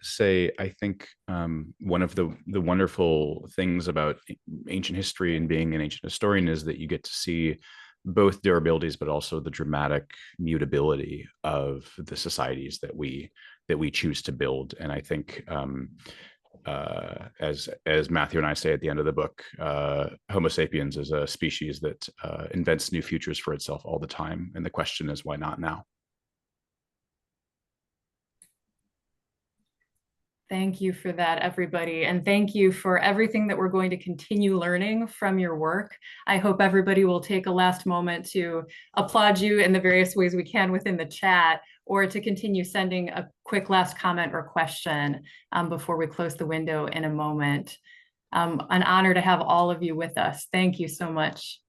S3: say I think one of the wonderful things about ancient history and being an ancient historian is that you get to see both durabilities, but also the dramatic mutability of the societies that we choose to build. And I think, as Matthew and I say at the end of the book, Homo sapiens is a species that invents new futures for itself all the time. And the question is, why not now?
S1: Thank you for that, everybody. And thank you for everything that we're going to continue learning from your work. I hope everybody will take a last moment to applaud you in the various ways we can within the chat, or to continue sending a quick last comment or question before we close the window in a moment. An honor to have all of you with us. Thank you so much.